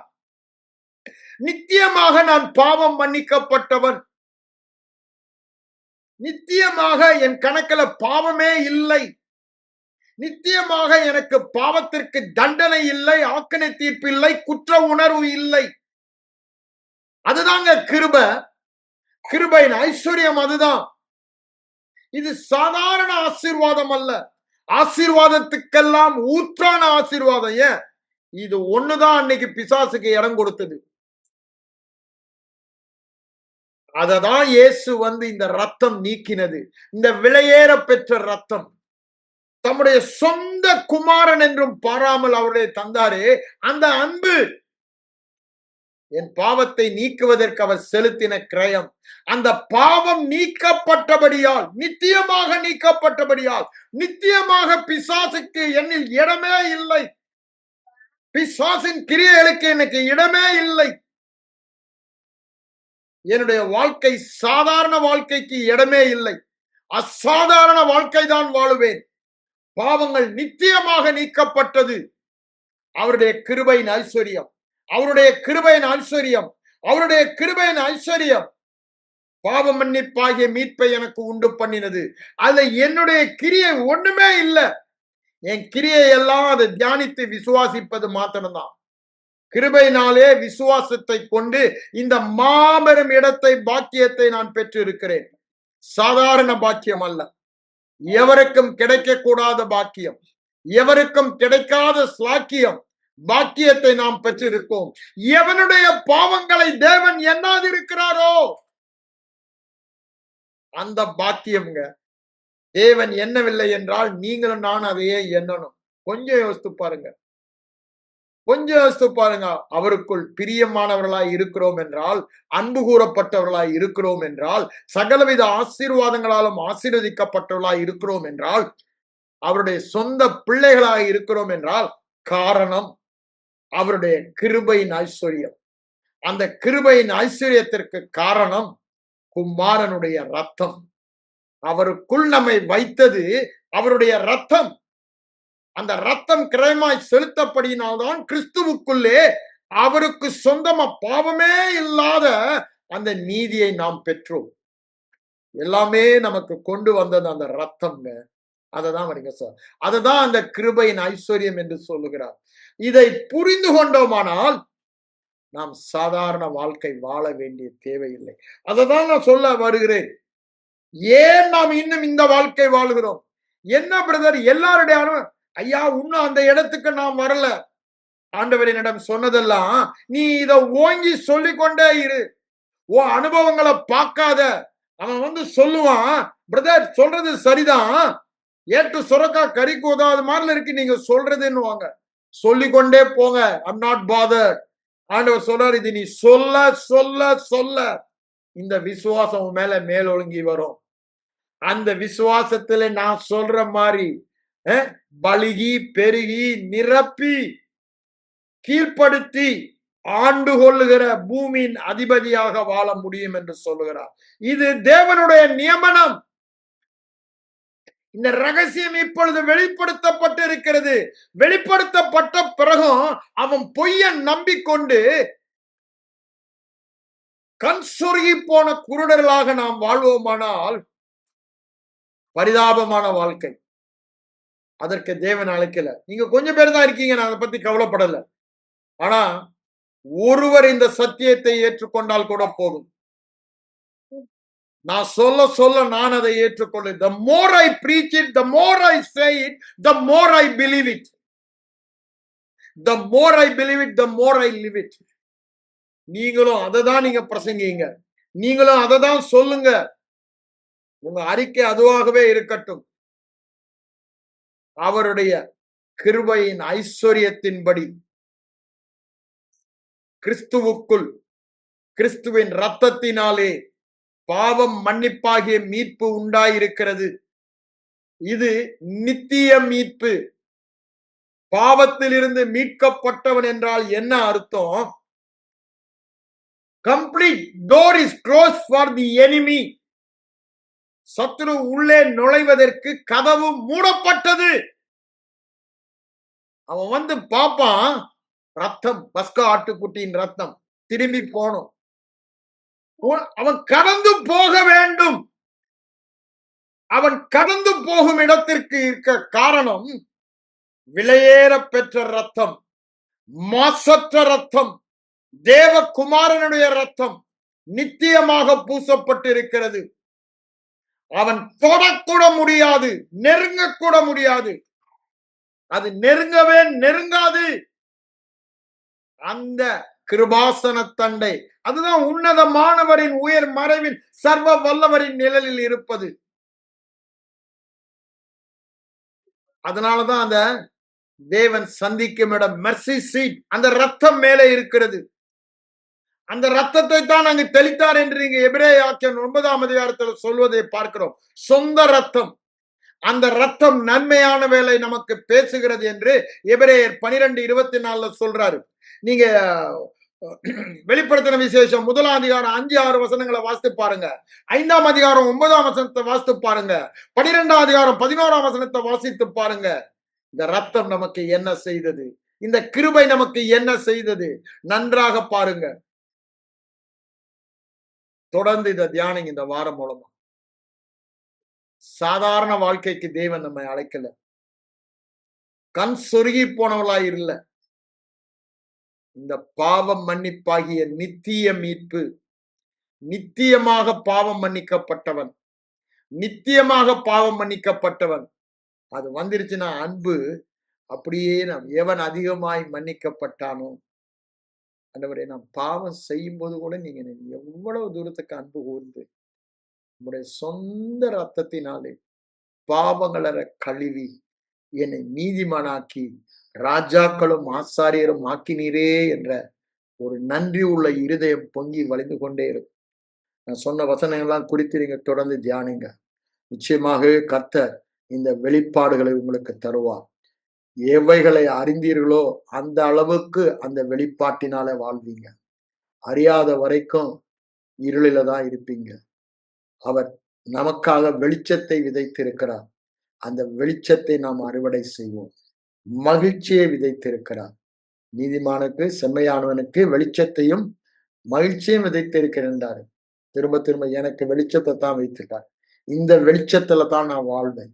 நித்தியமாக நான் பாவம் மன்னிக்கப்பட்டவன். நித்தியமாக என் கணக்கில் பாவமே இல்லை. நித்தியமாக எனக்கு பாவத்திற்கு தண்டனை இல்லை, ஆக்கனை தீர்ப்பு இல்லை, குற்ற உணர்வு இல்லை. அதுதாங்க கிருபை. கிருபையின் ஐஸ்வர்யம் அதுதான். இது சாதாரண ஆசீர்வாதம் அல்ல. ஆசீர்வாதத்துக்கெல்லாம் ஊற்றான ஆசீர்வாதம். ஏன்? இது ஒண்ணுதான் அன்னைக்கு பிசாசுக்கு இடம் கொடுத்தது. அததான் இயேசு வந்து இந்த ரத்தம் நீக்கினது. இந்த விலையேற பெற்ற ரத்தம். தம்முடைய சொந்த குமாரன் என்றும் பாராமல் அவருடைய தந்தாரே, அந்த அன்பு என் பாவத்தை நீக்குவதற்கு அவர் செலுத்தின கிரயம். அந்த பாவம் நீக்கப்பட்டபடியால், நித்தியமாக நீக்கப்பட்டபடியால், நித்தியமாக பிசாசுக்கு என்னில் இடமே இல்லை. பிசாசின் கிரியைகளுக்கு எனக்கு இடமே இல்லை. என்னுடைய வாழ்க்கை சாதாரண வாழ்க்கைக்கு இடமே இல்லை. அசாதாரண வாழ்க்கை தான் வாழுவேன். பாவங்கள் நித்தியமாக நீக்கப்பட்டது. அவருடைய கிருபையின் ஐஸ்வர்யம், அவருடைய கிருபையின் ஐஸ்வர்யம், அவருடைய கிருபையின் ஐஸ்வர்யம் பாவ மன்னிப்பாகிய மீட்பை எனக்கு உண்டு பண்ணினது. அதுல என்னுடைய கிரியை ஒண்ணுமே இல்லை. என் கிரியை எல்லாம் அதை தியானித்து விசுவாசிப்பது மாத்திரம்தான். கிருபையினாலே விசுவாசத்தை கொண்டு இந்த மாபெரும் இடத்தை, பாக்கியத்தை நான் பெற்று இருக்கிறேன். சாதாரண பாக்கியம் அல்ல. எவருக்கும் கிடைக்கக்கூடாத பாக்கியம், எவருக்கும் கிடைக்காத ஸ்லாக்கியம், பாக்கியத்தை நாம் பெற்றிருக்கோம். எவனுடைய பாவங்களை தேவன் எண்ணாதிருக்கிறாரோ அந்த பாக்கியம்ங்க. தேவன் எண்ணவில்லை என்றால் நீங்களும் நான் அதையே எண்ணணும். கொஞ்சம் யோசித்து பாருங்க, கொஞ்சம் யோசித்து பாருங்க. அவருக்குள் பிரியமானவர்களாய் இருக்கிறோம் என்றால், அன்பு கூறப்பட்டவர்களாய் இருக்கிறோம் என்றால், சகலவித ஆசீர்வாதங்களாலும் ஆசீர்வதிக்கப்பட்டவர்களாய் இருக்கிறோம் என்றால், அவருடைய சொந்த பிள்ளைகளாக இருக்கிறோம் என்றால், காரணம் அவருடைய கிருபையின் ஐஸ்வர்யம். அந்த கிருபையின் ஐஸ்வர்யத்திற்கு காரணம் குமாரனுடைய ரத்தம். அவருக்குள் நம்மை வைத்தது அவருடைய ரத்தம். அந்த ரத்தம் கிரயமாய் செலுத்தப்படினால்தான் கிறிஸ்துவுக்குள்ளே அவருக்கு சொந்தமா பாவமே இல்லாத அந்த நீதியை நாம் பெற்றோம். எல்லாமே நமக்கு கொண்டு வந்தது அந்த ரத்தம்ங்க. அததான் வரீங்க சார். அததான் அந்த கிருபையின் ஐஸ்வர்யம் என்று சொல்லுகிறார். இதை புரிந்து கொண்டோமானால் நாம் சாதாரண வாழ்க்கை வாழ வேண்டிய தேவையில்லை. அததான் நான் சொல்ல வருகிறேன். ஏன் நாம் இன்னும் இந்த வாழ்க்கை வாழ்கிறோம்? என்ன பிரதர், எல்லாருடைய ஐயா இன்னும் அந்த இடத்துக்கு நாம் வரல. ஆண்டவரினிடம் சொன்னதெல்லாம் நீ இத ஓங்கி சொல்லிக்கொண்டே இரு. உன் அனுபவங்களை பார்க்காத. அவன் வந்து சொல்லுவான், பிரதர் சொல்றது சரிதான், ஏற்று சுரக்கா கறிக்கு உதாத மாதிரி இருக்கு நீங்க சொல்றதுன்னு வாங்க. சொல்லிக்கொண்டே போங்க. I'm not bother. ஆண்டவர் சொல்றாரு, இது நீ சொல்ல சொல்ல சொல்ல இந்த விசுவாசம் மேல மேலொழுங்கி வரும். அந்த விசுவாசத்துல நான் சொல்ற மாதிரி பலுகி பெருகி நிரப்பி கீழ்ப்படுத்தி ஆண்டு கொள்ளுகிற பூமியின் அதிபதியாக வாழ முடியும் என்று சொல்லுகிறார். இது தேவனுடைய நியமனம். இந்த ரகசியம் இப்பொழுது வெளிப்படுத்தப்பட்டு இருக்கிறது. வெளிப்படுத்தப்பட்ட பிறகும் அவன் பொய்ய நம்பிக்கொண்டு கண் சொருகி போன குருடர்களாக நாம் வாழ்வோமானால் பரிதாபமான வாழ்க்கை. அதற்கு தேவன் அழைக்கல. நீங்க கொஞ்சம் பேர் தான் இருக்கீங்க, நான் அதை பத்தி கவலைப்படல. ஆனா ஒருவர் இந்த சத்தியத்தை ஏற்றுக்கொண்டால் கூட போதும். நான் சொல்ல சொல்ல நான் அதை ஏற்றுக்கொள்ள. The more I preach it, the more I say it, the more I believe it. The more I believe it, the more I live it. நீங்களும் அதை தான் நீங்க பிரசங்கிங்க, நீங்களும் அதை தான் சொல்லுங்க. உங்க அறிக்கை அதுவாகவே இருக்கட்டும். அவருடைய கிருபையின் ஐஸ்வர்யத்தின்படி கிறிஸ்துவுக்குள் கிறிஸ்துவின் இரத்தத்தினாலே பாவம் மன்னிப்பாகிய மீட்பு உண்டாயிருக்கிறது. இது நித்திய மீட்பு. பாவத்திலிருந்து மீட்கப்பட்டவன் என்றால் என்ன அர்த்தம்? Complete door is close for the enemy. சத்துரு உள்ளே நுழைவதற்கு கதவு மூடப்பட்டது. அவன் வந்து பாப்பான், ரத்தம், பஸ்கா ஆட்டுக்குட்டியின் ரத்தம் திரும்பி போனோம். அவன் கடந்து போக வேண்டும். அவன் கடந்து போகும் இடத்திற்கு இருக்க காரணம் விலையேற பெற்ற ரத்தம், மாசற்ற ரத்தம், தேவகுமாரனுடைய ரத்தம் நித்தியமாக பூசப்பட்டிருக்கிறது. அவன் தொடக்கூட முடியாது, நெருங்கக்கூட முடியாது. அது நெருங்கவே நெருங்காது. அந்த கிருபாசன தண்டை, அதுதான் உன்னதமானவரின் உயர் மறைவின் சர்வ வல்லவரின் நிழலில் இருப்பது. அதனாலதான் அந்த தேவன் சந்திக்கும் இடம் மெர்சி சீட், அந்த ரத்தம் மேலே இருக்கிறது. அந்த ரத்தத்தை தான் அங்கு தெளித்தார் என்று நீங்க எபிரேயர் 9ஆம் அதிகாரத்தில் சொல்வதை பார்க்கிறோம். சொந்த ரத்தம். அந்த ரத்தம் நன்மையான வேலை நமக்கு பேசுகிறது என்று எபிரேயர் 12:24 சொல்றாரு. நீங்க வெளிப்படுத்தின விசேஷம் 1ஆம் அதிகாரம் 5-6 வசனங்களை வாசித்து பாருங்க. 5ஆம் அதிகாரம் 9ஆம் வசனத்தை வாசித்து பாருங்க. 12ஆம் அதிகாரம் 11ஆம் வசனத்தை வாசித்து பாருங்க. இந்த ரத்தம் நமக்கு என்ன செய்தது? இந்த கிருபை நமக்கு என்ன செய்தது? நன்றாக பாருங்க. தொடர்ந்து இதை தியானிங்க இந்த வாரம் மூலமா. சாதாரண வாழ்க்கைக்கு தேவன் நம்மை அழைக்கல. கண் சொருகி போனவளாய் இல்ல. இந்த பாவம் மன்னிப்பாகிய நித்திய மீட்பு. நித்தியமாக பாவம் மன்னிக்கப்பட்டவன், நித்தியமாக பாவம் மன்னிக்கப்பட்டவன். அது வந்துருச்சுன்னா அன்பு அப்படியே நாம் எவன் அதிகமாய் மன்னிக்கப்பட்டானோ, ஆண்டவரே, நாம் பாவம் செய்யும் போது கூட நீங்க எவ்வளவு தூரத்துக்கு அன்பு கூர்ந்து உங்களுடைய சொந்த ரத்தத்தினாலே பாவங்கள கழுவி என்னை நீதிமானாக்கி ராஜாக்களும் ஆசாரியரும் ஆக்கினீரே என்ற ஒரு நன்றி உள்ள இருதயம் பொங்கி வழிந்து கொண்டே இருக்கும். நான் சொன்ன வசனங்கள்லாம் குறித்து நீங்க தொடர்ந்து தியானிங்க. நிச்சயமாகவே கர்த்தர் இந்த வெளிப்பாடுகளை உங்களுக்கு தருவார். எவைகளை அறிந்தீர்களோ அந்த அளவுக்கு அந்த வெளிப்பாட்டினால வாழ்வீங்க. அறியாத வரைக்கும் இருளில தான் இருப்பீங்க. அவர் நமக்காக வெளிச்சத்தை விதைத்திருக்கிறார். அந்த வெளிச்சத்தை நாம் அறுவடை செய்வோம். மகிழ்ச்சியை விதைத்திருக்கிறார். நீதிமானுக்கு, செம்மையானவனுக்கு வெளிச்சத்தையும் மகிழ்ச்சியும் விதைத்திருக்கிறார். திரும்ப திரும்ப எனக்கு வெளிச்சத்தை தான் வைத்திருக்கார். இந்த வெளிச்சத்துல தான் நான் வாழ்வேன்.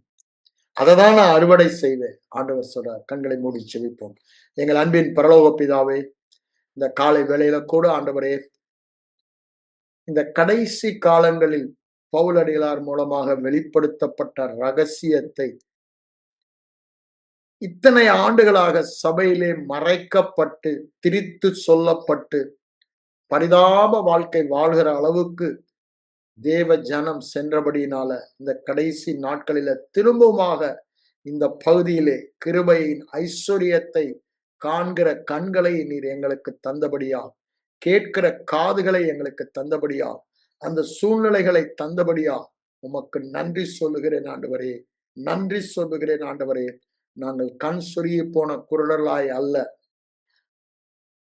அதை தான் நான் அறுவடை செய்வேன். ஆண்டவர் சொல்றார். கண்களை மூடி செவிப்போம். எங்கள் அன்பின் பரலோக பிதாவே, இந்த காலை வேளையில கூட ஆண்டவரே, இந்த கடைசி காலங்களில் பவுலடிகளார் மூலமாக வெளிப்படுத்தப்பட்ட ரகசியத்தை இத்தனை ஆண்டுகளாக சபையிலே மறைக்கப்பட்டு திரித்து சொல்லப்பட்டு பரிதாப வாழ்க்கை வாழ்கிற அளவுக்கு தேவ ஜனம் சென்றபடியினால இந்த கடைசி நாட்களில திரும்பமாக இந்த பகுதியிலே கிருபையின் ஐஸ்வர்யத்தை காண்கிற கண்களை நீர் எங்களுக்கு தந்தபடியா, கேட்கிற காதுகளை எங்களுக்கு தந்தபடியா, அந்த சூழ்நிலைகளை தந்தபடியா உமக்கு நன்றி சொல்லுகிறேன் ஆண்டவரே. நன்றி சொல்லுகிறேன் ஆண்டவரே. நாங்கள் கண் சொருகி போன குருடர்களாய் அல்ல,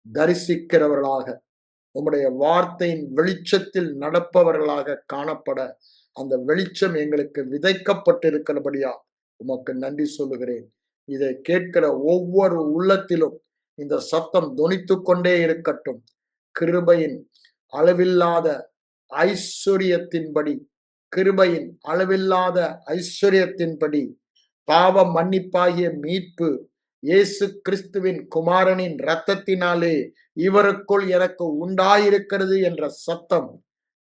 தரிசிக்கிறவர்களாக, உம்முடைய வார்த்தையின் வெளிச்சத்தில் நடப்பவர்களாக காணப்பட அந்த வெளிச்சம் எங்களுக்கு விதைக்கப்பட்டிருக்கிறபடியா உமக்கு நன்றி சொல்லுகிறேன். இதை கேட்கிற ஒவ்வொரு உள்ளத்திலும் இந்த சத்தம் தொனித்துக் கொண்டே இருக்கட்டும். கிருபையின் அளவில்லாத ஐஸ்வர்யத்தின்படி, கிருபையின் அளவில்லாத ஐஸ்வர்யத்தின்படி பாவ மன்னிப்பாகிய மீட்பு இயேசு கிறிஸ்துவின் குமாரனின் இரத்தத்தினாலே இவருக்குள் எனக்கு உண்டாயிருக்கிறது என்ற சத்தம்,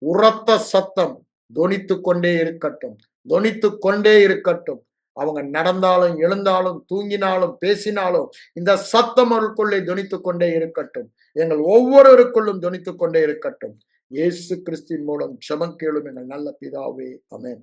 உரத்த சத்தம் தொனித்துக் கொண்டே இருக்கட்டும், தொனித்துக் கொண்டே இருக்கட்டும். அவங்க நடந்தாலும், எழுந்தாலும், தூங்கினாலும், பேசினாலும் இந்த சத்தம் அவருக்குள்ளே தொனித்துக் கொண்டே இருக்கட்டும். எங்கள் ஒவ்வொருவருக்குள்ளும் தொனித்துக் கொண்டே இருக்கட்டும். இயேசு கிறிஸ்துவின் மூலம் ஜெபம் கேளும் எங்கள் நல்ல பிதாவே, ஆமென்.